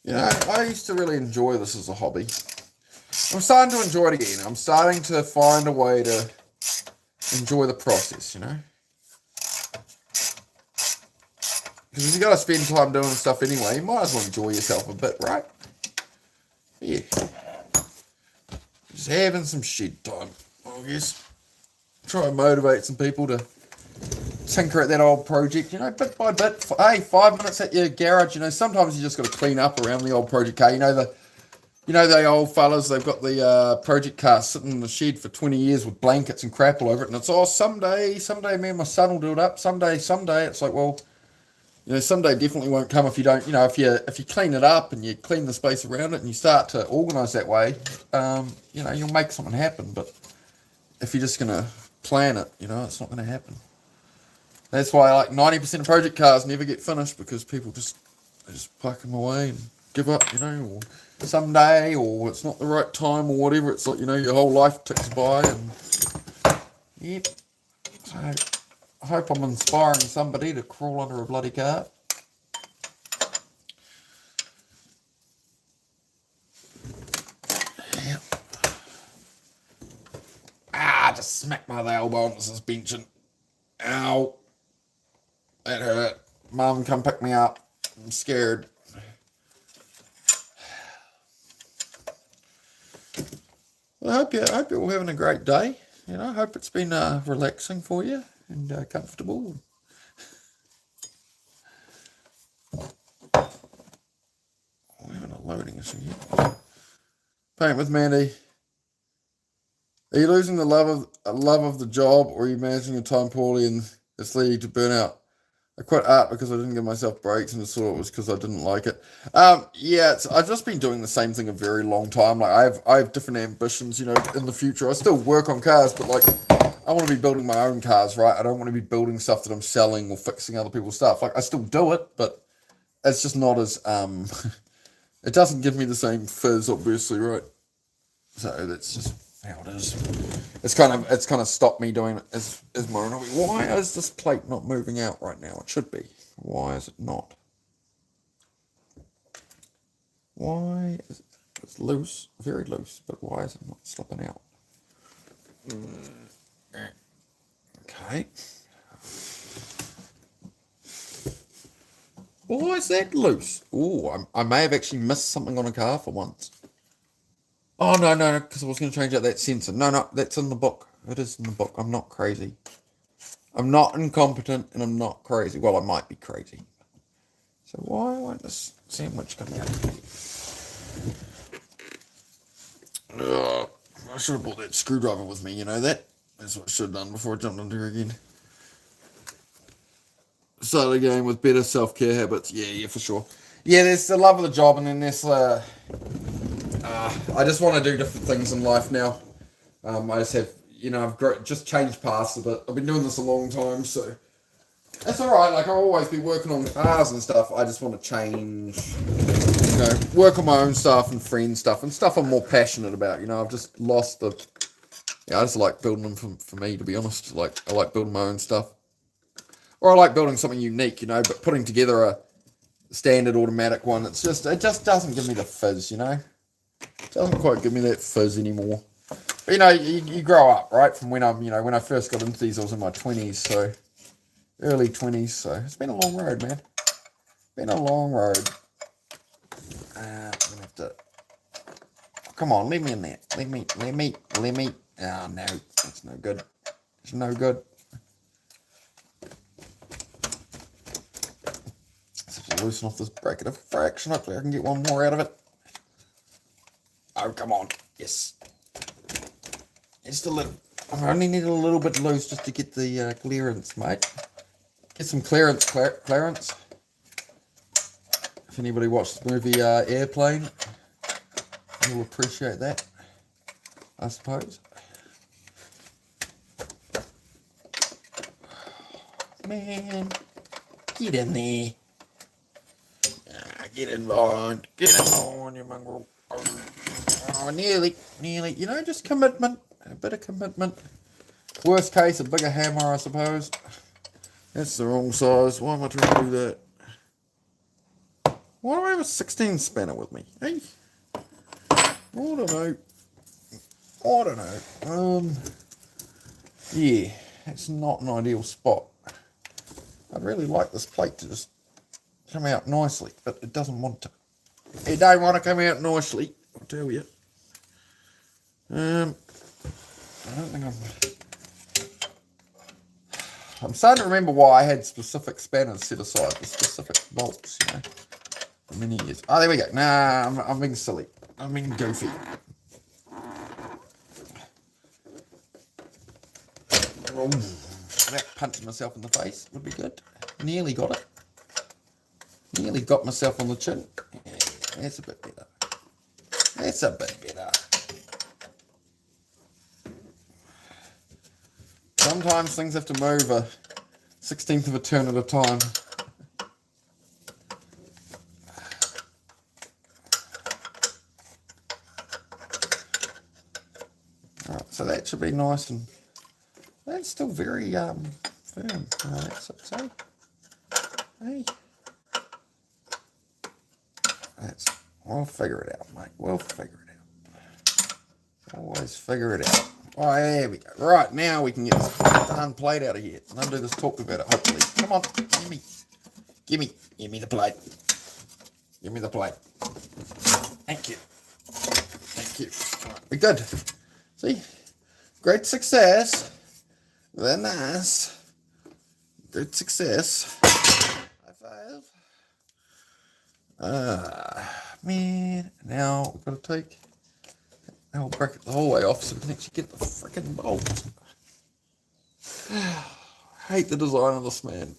Yeah, I used to really enjoy this as a hobby. I'm starting to enjoy it again. I'm starting to find a way to enjoy the process, you know? Because if you got to spend time doing stuff anyway, you might as well enjoy yourself a bit, right? Yeah. Just having some shit time, I guess. Try and motivate some people to tinker at that old project, you know, bit by bit. Hey, 5 minutes at your garage, you know, sometimes you just got to clean up around the old project car. You know the old fellas, they've got the project car sitting in the shed for 20 years with blankets and crap all over it, and it's, someday me and my son will do it up. Someday. It's like, well, you know, someday definitely won't come if you don't, you know, if you clean it up and you clean the space around it and you start to organise that way, you know, you'll make something happen. But if you're just going to plan it, you know, it's not going to happen. That's why like 90% of project cars never get finished, because people just pack them away and give up, you know, or someday, or it's not the right time or whatever. It's like, you know, your whole life ticks by and yep. So I hope I'm inspiring somebody to crawl under a bloody car. Yep. Just smacked my elbow on the suspension. Ow. That hurt. Mum, come pick me up. I'm scared. Well, I hope you're all having a great day. You know, I hope it's been relaxing for you and comfortable. We're having a loading issue here. Paint with Mandy. Are you losing the love of the job, or are you managing your time poorly and it's leading to burnout? I quit art because I didn't give myself breaks, and I thought it was because I didn't like it. Yeah, I've just been doing the same thing a very long time. Like I have different ambitions, you know, in the future. I still work on cars, but like I want to be building my own cars, right? I don't want to be building stuff that I'm selling or fixing other people's stuff. Like I still do it, but it's just not as it doesn't give me the same fizz, obviously, right? So that's just how it is. It's kind of stopped me doing it as more annoying. Why is this plate not moving out right now? It should be. Why is it not? Why is it? It's loose, very loose, but why is it not slipping out? Okay. Why is that loose? Oh, I may have actually missed something on a car for once. Oh, no, because I was going to change out that sensor. No, that's in the book. It is in the book. I'm not crazy. I'm not incompetent, and I'm not crazy. Well, I might be crazy. So why won't this sandwich come out? I should have brought that screwdriver with me, you know that? That's what I should have done before I jumped into her again. Start again with better self-care habits. Yeah, for sure. Yeah, there's the love of the job, and then there's I just want to do different things in life now. I just have, you know, I've just changed paths a bit. I've been doing this a long time, so that's all right. Like I'll always be working on cars and stuff. I just want to change, you know, work on my own stuff and friend stuff and stuff I'm more passionate about. You know, I've just lost the. Yeah, I just like building them for me, to be honest. Like I like building my own stuff, or I like building something unique, you know. But putting together a standard automatic one, it just doesn't give me the fizz, you know. It doesn't quite give me that fizz anymore. But, you know, you grow up, right? From when I first got into these, I was in my 20s, so early 20s, so it's been a long road, man. Been a long road. I'm gonna have to. Come on, leave me in there. Leave me. Oh no, that's no good. It's no good. Let's have to loosen off this bracket a fraction. Hopefully I can get one more out of it. Oh, come on. Yes. Just a little. I only need a little bit loose just to get the clearance, mate. Get some clearance. If anybody watched the movie Airplane, you'll appreciate that, I suppose. Man, get in there. Get in line, you mongrel. Oh, nearly. You know, just commitment. A bit of commitment. Worst case, a bigger hammer, I suppose. That's the wrong size. Why am I trying to do that? Why do I have a 16 spanner with me? Hey? I don't know. Yeah, it's not an ideal spot. I'd really like this plate to just come out nicely, but it doesn't want to. It don't want to come out nicely, I'll tell you. I don't think I'm starting to remember why I had specific spanners set aside for specific bolts, you know, for many years. Oh, there we go. Nah, I'm being silly. I'm being goofy. That punching myself in the face would be good. Nearly got it. Nearly got myself on the chin. Yeah, that's a bit better. That's a bit better. Sometimes things have to move a 16th of a turn at a time. Alright, so that should be nice, and that's still very firm. That's it. Hey. We'll figure it out, mate. We'll figure it out. Always figure it out. Oh, there we go. Right, now we can get this darn plate out of here and undo this talk about it, hopefully. Come on, give me the plate. Give me the plate. Thank you. Right, we're good. See? Great success. Very nice. Great success. High five. Man, now we've got to take the whole bracket the whole way off so we can actually get the freaking bolt. I hate the design of this, man.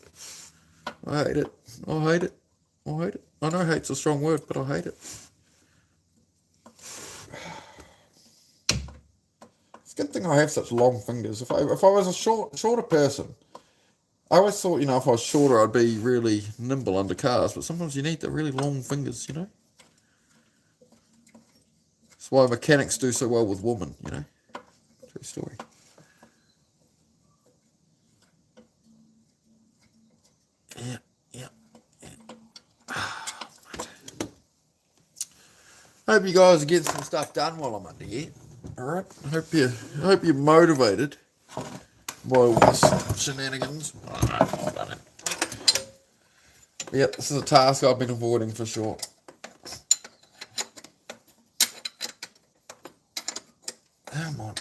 I hate it. I know hate's a strong word, but I hate it. It's a good thing I have such long fingers. If I was a shorter person, I always thought, you know, if I was shorter, I'd be really nimble under cars, but sometimes you need the really long fingers, you know? That's why mechanics do so well with women, you know? True story. Yeah. Hope you guys are getting some stuff done while I'm under here. Alright? I hope you're motivated by all this shenanigans. Yep, this is a task I've been avoiding for sure. Come on.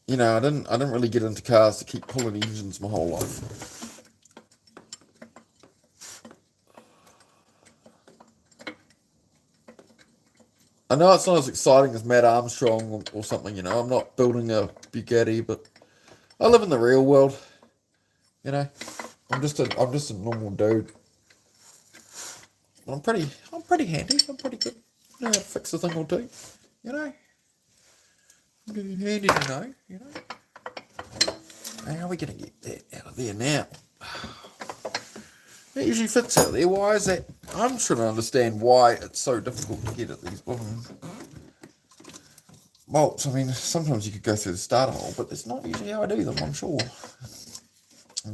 You know, I didn't really get into cars to keep pulling engines my whole life. I know it's not as exciting as Matt Armstrong or something, you know. I'm not building a Bugatti, but I live in the real world. You know, I'm just a normal dude. But I'm pretty handy. I'm pretty good. I know how to fix a thing or two. You know. Handy to know, you know. How are we going to get that out of there now? It usually fits out there. Why is that? I'm trying to understand why it's so difficult to get at these bolts. I mean, sometimes you could go through the starter hole, but that's not usually how I do them, I'm sure. Yeah,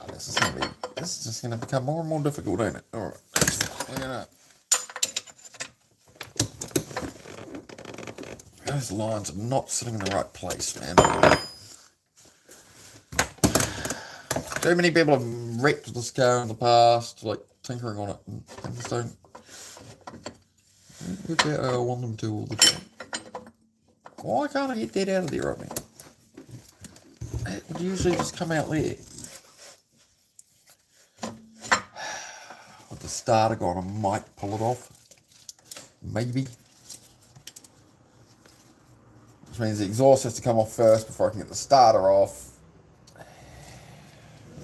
this is just going to become more and more difficult, ain't it? Alright, let's Look at that. Those lines are not sitting in the right place, man. Too many people have wrecked this car in the past, like tinkering on it, and things don't work out how I want them to all the time. Why can't I get that out of there right now? It would usually just come out there. With the starter gone, I might pull it off. Maybe. Which means the exhaust has to come off first before I can get the starter off.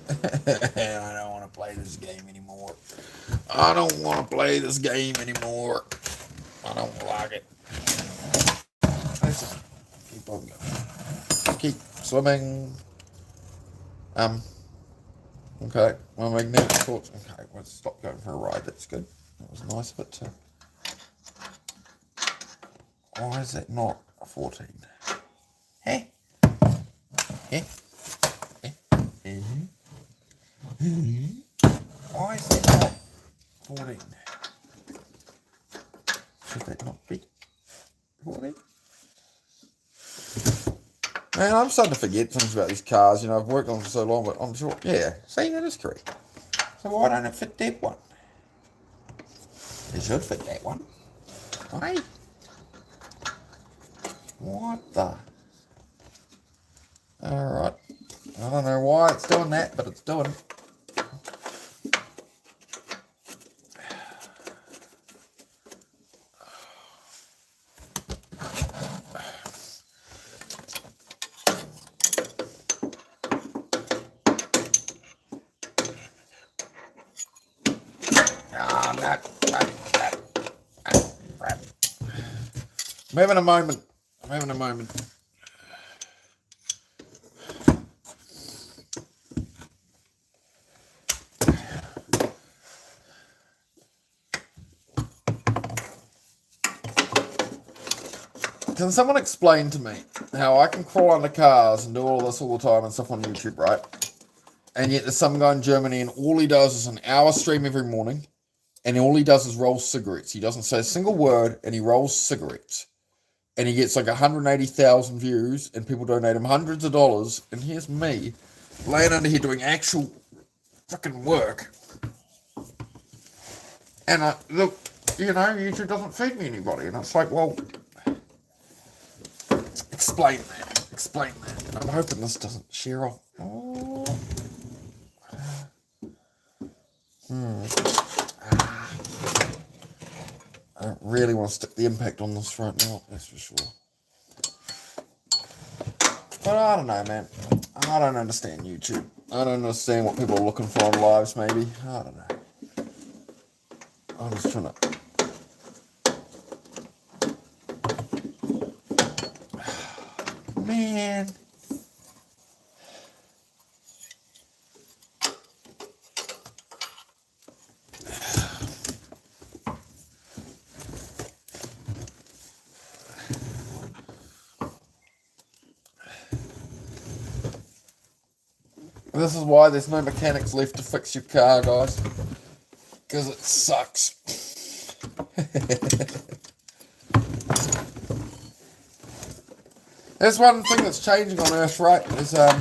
I don't want to play this game anymore. I don't want to play this game anymore. I don't like it. Let's just keep on going. Keep swimming. Okay, my magnetic torch. Okay, let's stop going for a ride. That's good. That was nice of it too. Why is that not a 14? Hey? Hey? Hey? Why is that not 14? Should that not be 14? Man, I'm starting to forget things about these cars. You know, I've worked on them for so long, but I'm sure. Yeah, see, that is correct. So why don't it fit that one? It should fit that one. Hey? What the? Alright. I don't know why it's doing that, but it's doing it. I'm having a moment. Can someone explain to me how I can crawl under cars and do all this all the time and stuff on YouTube, right? And yet there's some guy in Germany and all he does is an hour stream every morning and all he does is roll cigarettes. He doesn't say a single word and he rolls cigarettes. And he gets like 180,000 views and people donate him hundreds of dollars. And here's me laying under here doing actual fucking work. And look, you know, YouTube doesn't feed me anybody. And it's like, well, explain that. I'm hoping this doesn't shear off. Oh. I don't really want to stick the impact on this right now, that's for sure. But I don't know, man. I don't understand YouTube. I don't understand what people are looking for on lives, maybe. I don't know. I'm just trying to... Man... This is why there's no mechanics left to fix your car, guys. Because it sucks. There's one thing that's changing on Earth, right? Is a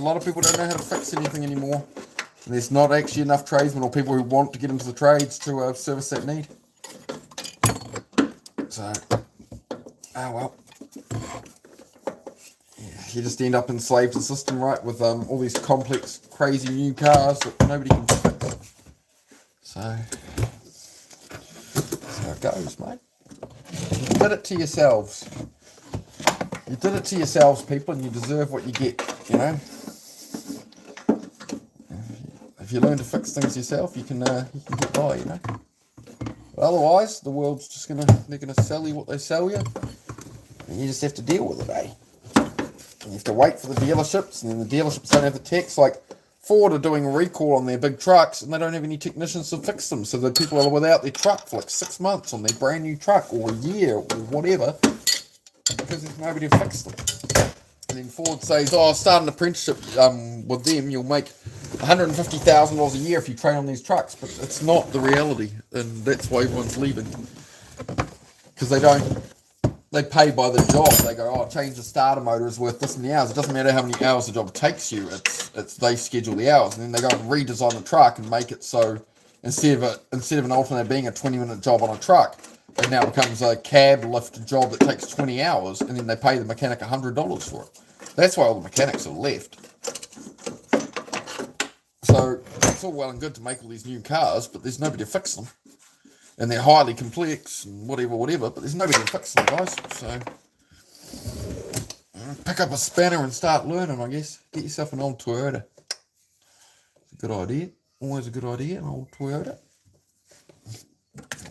lot of people don't know how to fix anything anymore. There's not actually enough tradesmen or people who want to get into the trades to service that need. So, oh well. You just end up enslaved to the system, right? With all these complex, crazy new cars that nobody can fix. So that's how it goes, mate. You did it to yourselves. You did it to yourselves, people, and you deserve what you get, you know? If you learn to fix things yourself, you can get by, you know? But otherwise, the world's just they're gonna sell you what they sell you, and you just have to deal with it, eh? You have to wait for the dealerships, and then the dealerships don't have the techs. Like Ford are doing a recall on their big trucks, and they don't have any technicians to fix them. So the people are without their truck for like 6 months on their brand new truck, or a year, or whatever, because there's nobody to fix them. And then Ford says, "Oh, start an apprenticeship with them. You'll make $150,000 a year if you train on these trucks, but it's not the reality, and that's why everyone's leaving. Because they pay by the job. They go, oh, change the starter motor is worth this many hours. It doesn't matter how many hours the job takes you. It's they schedule the hours, and then they go and redesign the truck and make it so instead of an alternator being a 20-minute job on a truck, it now becomes a cab lift job that takes 20 hours, and then they pay the mechanic $100 for it. That's why all the mechanics are left. So it's all well and good to make all these new cars, but there's nobody to fix them. And they're highly complex and whatever, but there's nobody to fix them, guys. So pick up a spanner and start learning, I guess. Get yourself an old Toyota. It's a good idea. Always a good idea, an old Toyota.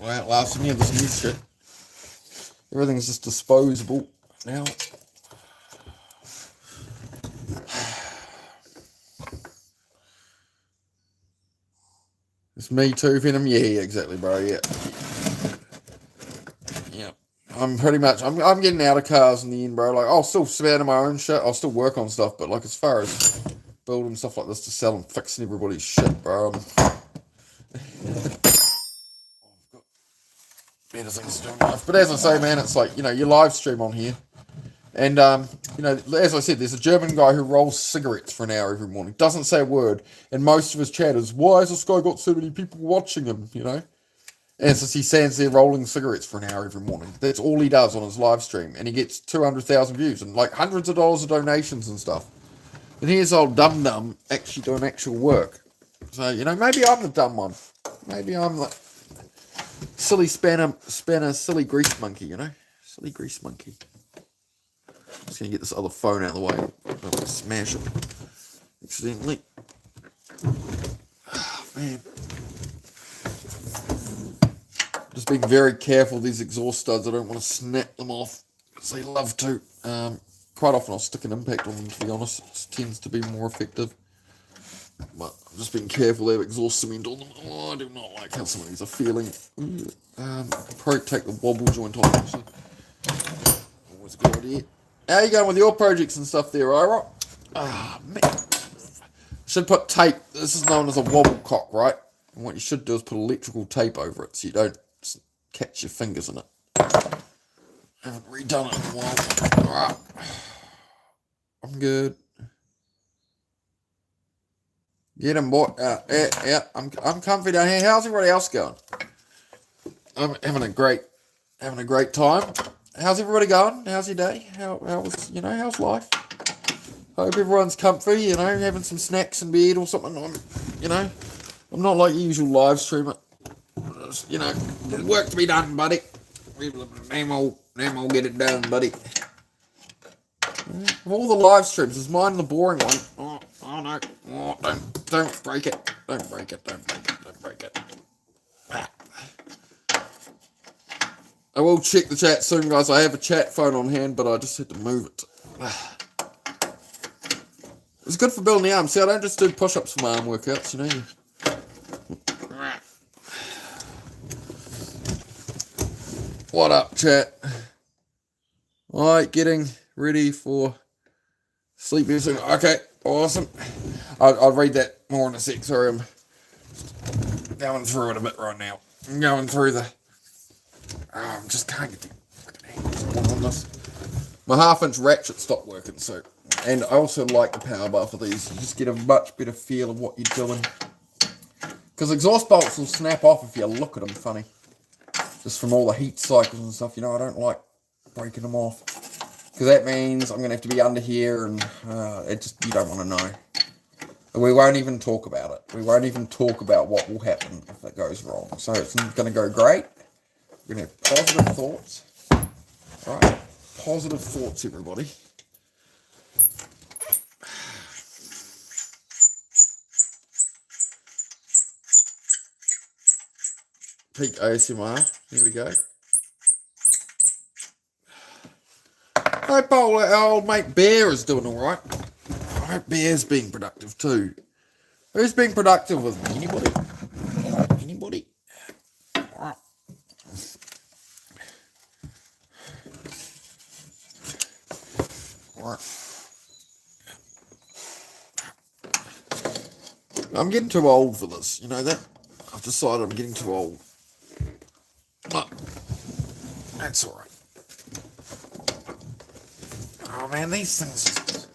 Well, last of me of this new shit. Everything's just disposable now. It's me too, Venom. Yeah, exactly, bro. Yeah. I'm pretty much. I'm getting out of cars in the end, bro. Like, I'll still span my own shit. I'll still work on stuff, but like as far as building stuff like this to sell and fixing everybody's shit, bro. I've got better things to do in life. But as I say, man, it's like, you know, you live stream on here. And, you know, as I said, there's a German guy who rolls cigarettes for an hour every morning. Doesn't say a word. And most of his chat is, why has this guy got so many people watching him, you know? And so he stands there rolling cigarettes for an hour every morning. That's all he does on his live stream. And he gets 200,000 views and like hundreds of dollars of donations and stuff. And here's old dum-dum actually doing actual work. So, you know, maybe I'm the dumb one. Maybe I'm the silly spanner, silly grease monkey, you know? Silly grease monkey. Just gonna get this other phone out of the way. I'm gonna smash it accidentally. Oh, man. Just being very careful with these exhaust studs. I don't want to snap them off because they love to. Quite often I'll stick an impact on them, to be honest. It tends to be more effective. But I'm just being careful they have exhaust cement on them. Oh, I do not like how some of these are feeling. Probably take the wobble joint off. Actually. Always a good idea. How you going with your projects and stuff there, Ira? Ah, man. Should put tape. This is known as a wobble cock, right? And what you should do is put electrical tape over it so you don't catch your fingers in it. Haven't redone it in a while. Alright. I'm good. Get him, boy. Yeah, I'm comfy down here. How's everybody else going? I'm having a great time. How's everybody going? How's your day? How's life? Hope everyone's comfy, you know, having some snacks in bed or something. I'm not like your usual live streamer. You know, there's work to be done, buddy. Name will get it done, buddy. Of all the live streams, is mine the boring one? Oh no. Oh, don't break it. Don't break it. I will check the chat soon, guys. I have a chat phone on hand, but I just had to move it. It's good for building the arms. See, I don't just do push-ups for my arm workouts, you know. What up, chat? Alright, getting ready for sleep soon. Okay, awesome. I'll read that more in a sec. Sorry, I'm going through it a bit right now. I'm going through the... I just can't get the fucking handles on this. My half-inch ratchet stopped working, so... And I also like the power bar for these. You just get a much better feel of what you're doing. Because exhaust bolts will snap off if you look at them funny. Just from all the heat cycles and stuff, you know, I don't like breaking them off. Because that means I'm going to have to be under here and you don't want to know. And we won't even talk about it. We won't even talk about what will happen if it goes wrong. So it's going to go great. We're going to have positive thoughts. All right, positive thoughts, everybody. Peak ASMR. Here we go. I hope our old mate Bear is doing alright. I hope Bear's being productive too. Who's being productive with me? Anybody? Anybody? Alright. I'm getting too old for this. You know that? I've decided I'm getting too old. But that's alright. Oh man, these things just...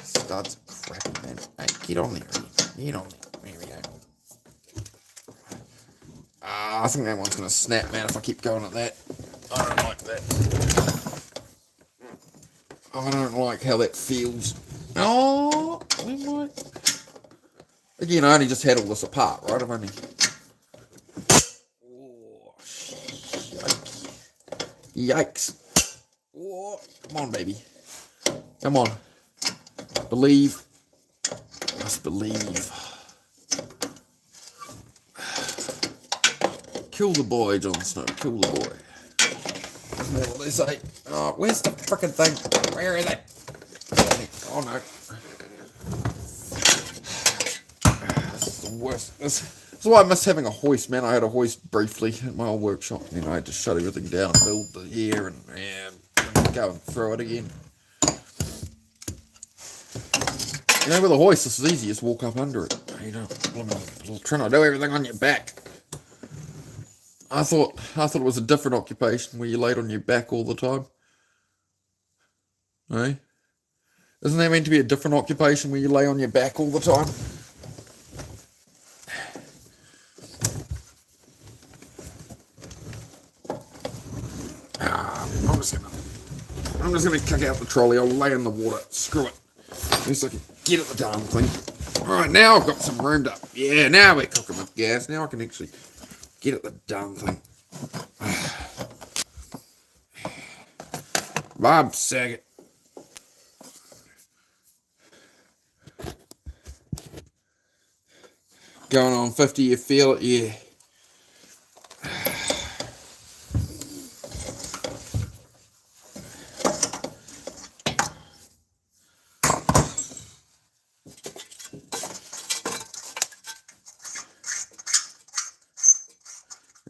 Studs are crappy, man. Hey, get on there. Get on there. There we go. I think that one's going to snap, man, if I keep going at that. I don't like that. I don't like how that feels. Oh, we might. Again, I only just had all this apart, right? I've only... Oh, yikes. Oh, come on, baby. Come on. Believe. Must believe. Kill the boy, Jon Snow. Kill the boy. Isn't that what they say? Oh, where's the frickin' thing? Where is it? Oh no. This is the worst. This is why I miss having a hoist, man. I had a hoist briefly at my old workshop. You know, I had to shut everything down and build the air and go and throw it again. You know, with a hoist, this is easy. Just walk up under it. You know, trying to do everything on your back. I thought it was a different occupation where you laid on your back all the time. Eh? Isn't that meant to be a different occupation where you lay on your back all the time? I'm just gonna kick out the trolley. I'll lay in the water. Screw it. At least I can get at the darn thing. Alright, now I've got some roomed up. Yeah, now we're cooking with gas. Now I can actually get at the darn thing. Bob Saget. Going on 50, you feel it? Yeah.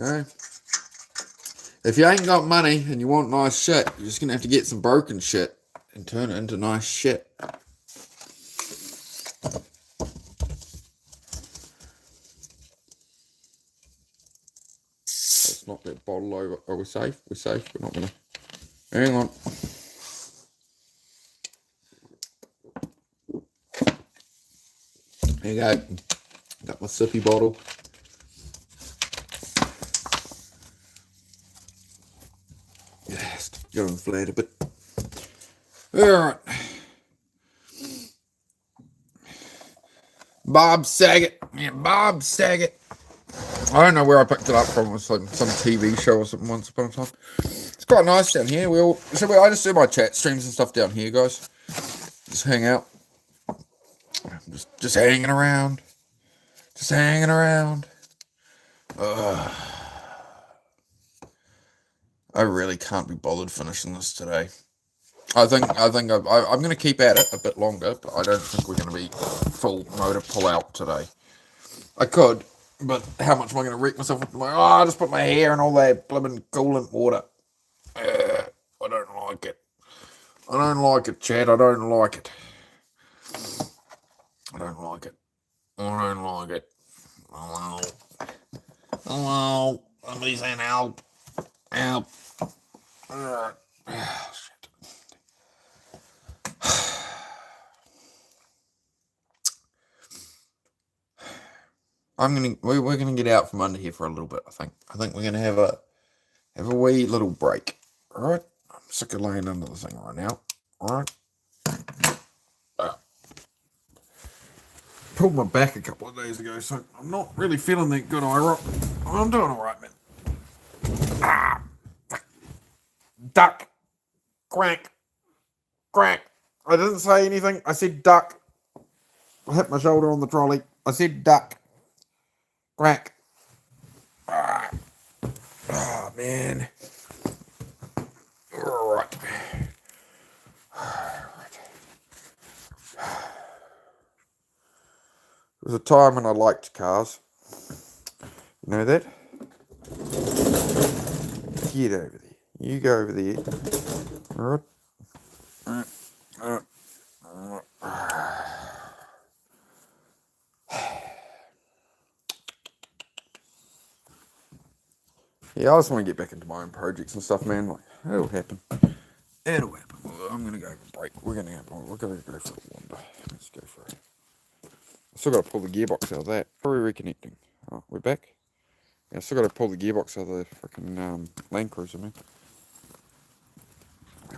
Okay. If you ain't got money and you want nice shit, you're just gonna have to get some broken shit and turn it into nice shit. Let's knock that bottle over. Are we safe? We're safe. We're not gonna. Hang on. There you go. Got my sippy bottle. Going flat a bit. Alright. Bob Saget. Yeah, Bob Saget. I don't know where I picked it up from. It was like some TV show or something once upon a time. It's quite nice down here. I just do my chat streams and stuff down here, guys. Just hang out. Just hanging around. Just hanging around. I really can't be bothered finishing this today. I think I'm going to keep at it a bit longer, but I don't think we're going to be full motor pull out today. I could, but how much am I going to wreck myself with? I just put my hair in all that blimmin' coolant water. I don't like it. I don't like it, Chad. I don't like it. I don't like it. I don't like it. Hello. Hello. Somebody saying help. Help. Shit. We're gonna get out from under here for a little bit. I think we're gonna have a wee little break. All right. I'm sick of laying under the thing right now. All right. Pulled my back a couple of days ago, so I'm not really feeling that good. I'm doing all right, man. Duck. Quack. Quack. I didn't say anything. I said duck. I hit my shoulder on the trolley. I said duck. Quack. Oh, man. All right. There was a time when I liked cars. You know that? Get over there. You go over there. Alright. Yeah, I just want to get back into my own projects and stuff, man. Like, it'll happen. It'll happen. Well, I'm gonna go for a break. We're gonna go for a wander. Let's go for it. I still got to pull the gearbox out of that. How are we reconnecting? Oh, we're back. Yeah, I still got to pull the gearbox out of the freaking Land Cruiser, man.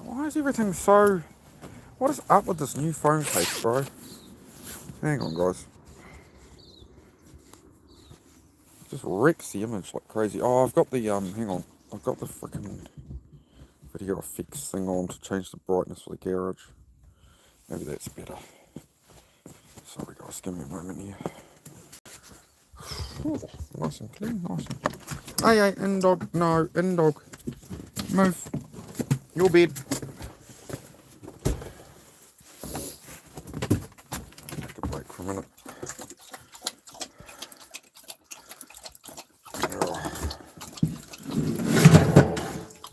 Why is everything so? What is up with this new phone case, bro? Hang on, guys. Just wrecks the image like crazy. Oh, I've got the hang on. I've got the freaking video effects thing on to change the brightness for the garage. Maybe that's better. Sorry guys, give me a moment here. Ooh, nice and clean, nice and... Hey, in dog, no, in dog. Move. Your bed. Take a break for a minute.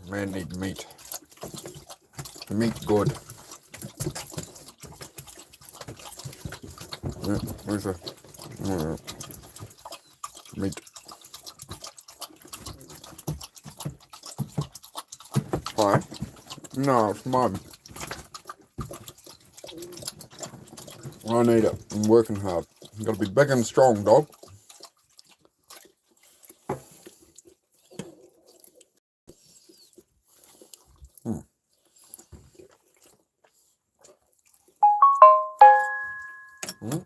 Man need meat. The meat's good. Yeah, where's the meat? Hi. No, it's mine. I need it. I'm working hard. You gotta be big and strong, dog. Ugh.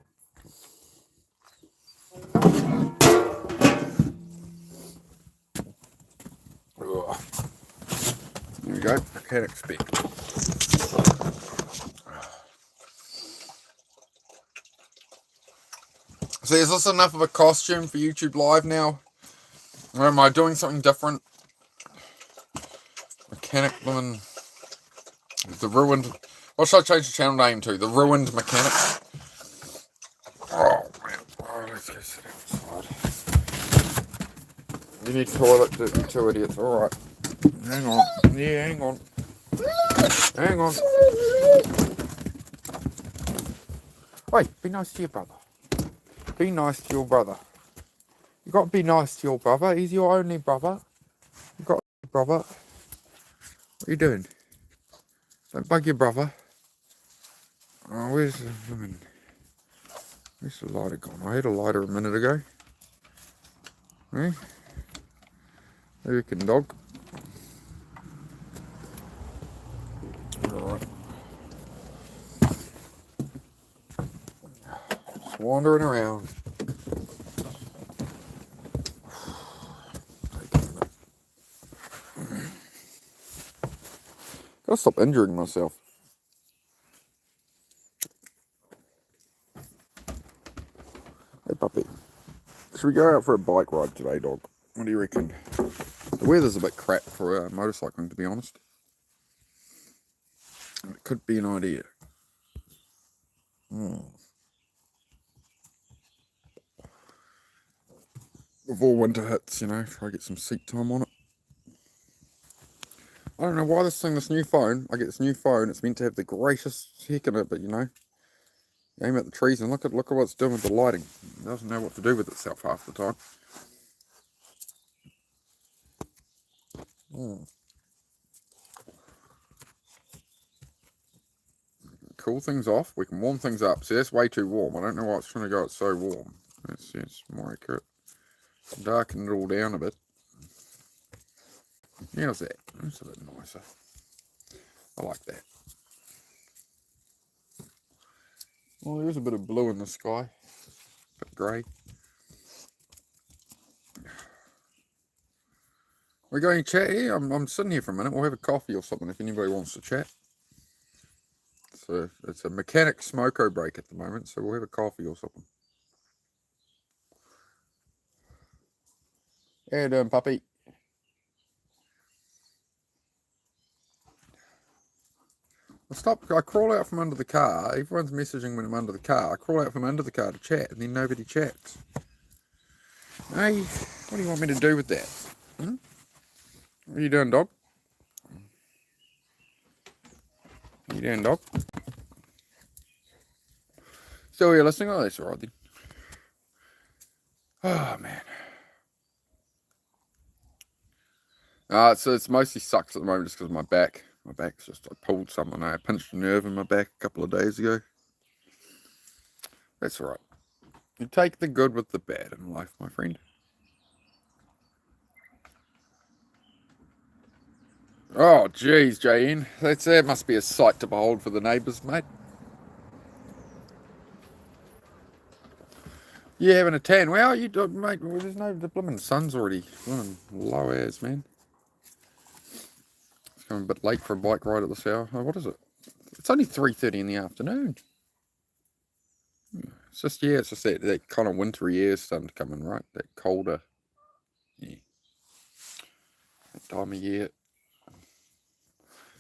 There we go. I can't expect. So is this enough of a costume for YouTube Live now? Or am I doing something different? Mechanic woman. The ruined... What should I change the channel name to? The Ruined Mechanic? Oh, man. Oh, let's go sit outside. You need toilet, you two idiots. Alright. Hang on. Yeah, hang on. Hang on. Wait, be nice to your brother. Be nice to your brother. You got to be nice to your brother. He's your only brother. You got a brother. What are you doing? Don't bug your brother. Oh, where's the woman? Where's the lighter gone? I had a lighter a minute ago. Hey? There you can, dog. Alright. Just wandering around. Gotta stop injuring myself. Hey puppy. Should we go out for a bike ride today, dog? What do you reckon? The weather's a bit crap for motorcycling, to be honest. It could be an idea. Before winter hits, you know, try to get some seat time on it. I don't know why this new phone, I get this new phone, it's meant to have the greatest heck in it, but you know, you aim at the trees and look at what it's doing with the lighting. It doesn't know what to do with itself half the time. Cool things off, we can warm things up. See, that's way too warm. I don't know why it's trying to go, it's so warm. That's more accurate. Darken it all down a bit. How's that? That's a bit nicer. I like that. Well, there's a bit of blue in the sky. A bit grey. We're going to chat here. I'm sitting here for a minute. We'll have a coffee or something if anybody wants to chat. So it's a mechanic smoko break at the moment, so we'll have a coffee or something. How you doing, puppy? I crawl out from under the car. Everyone's messaging when I'm under the car. I crawl out from under the car to chat, and then nobody chats. Hey, what do you want me to do with that? What are you doing, dog? What are you doing, dog? Still here listening? Oh, that's alright then. Oh, man. So it's mostly sucks at the moment just because of my back. My back's just, I pulled something. I pinched a nerve in my back a couple of days ago. That's all right. You take the good with the bad in life, my friend. Oh, geez, JN. That must be a sight to behold for the neighbours, mate. You having a tan? Well, you do, mate. Well, there's no, the blooming sun's already blooming low as, man. It's coming a bit late for a bike ride at this hour. Oh, what is it? It's only 3:30 in the afternoon. It's just, yeah, it's just that kind of wintry air starting to come in, right? That colder, yeah, that time of year.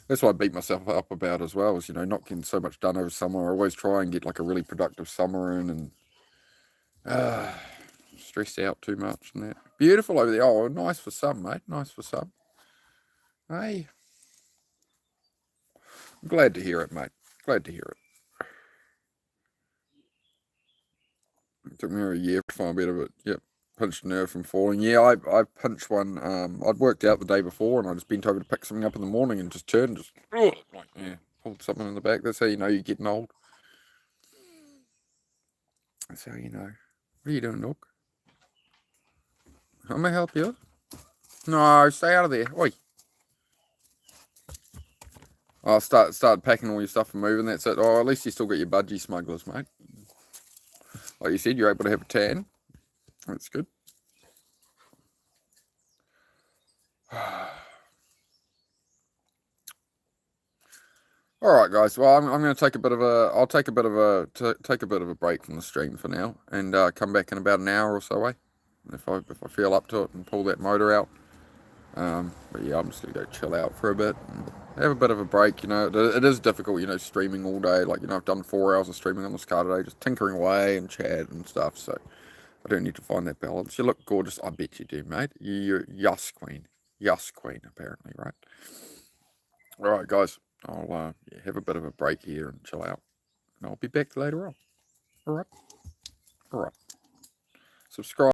That's what I beat myself up about as well, is, not getting so much done over summer. I always try and get like a really productive summer in, and stressed out too much and that. Beautiful over there. Oh, nice for some, mate. Nice for some. Hey, I'm glad to hear it, mate. Glad to hear it. It took me a year to find a bit of it. Yep. Pinched a nerve from falling. Yeah, I pinched one. I'd worked out the day before and I just bent over to pick something up in the morning and just turned, pulled something in the back. That's how you know you're getting old. That's how you know. What are you doing, Nook? I'm gonna help you. No, stay out of there. Oi. I'll start packing all your stuff and moving. That's it. Oh, at least you still got your budgie smugglers, mate. Like you said, you're able to have a tan. That's good. All right, guys. Well, I'm going to take a bit of a. I'll take a bit of a break from the stream for now, and come back in about an hour or so. If I feel up to it and pull that motor out. But yeah, I'm just going to go chill out for a bit and have a bit of a break. It is difficult. Streaming all day. Like I've done 4 hours of streaming on this car today, just tinkering away and chat and stuff. So I do need to find that balance. You look gorgeous. I bet you do, mate. You're Yas Queen. Yas Queen, apparently, right? All right, guys. I'll have a bit of a break here and chill out. And I'll be back later on. All right. All right. Subscribe.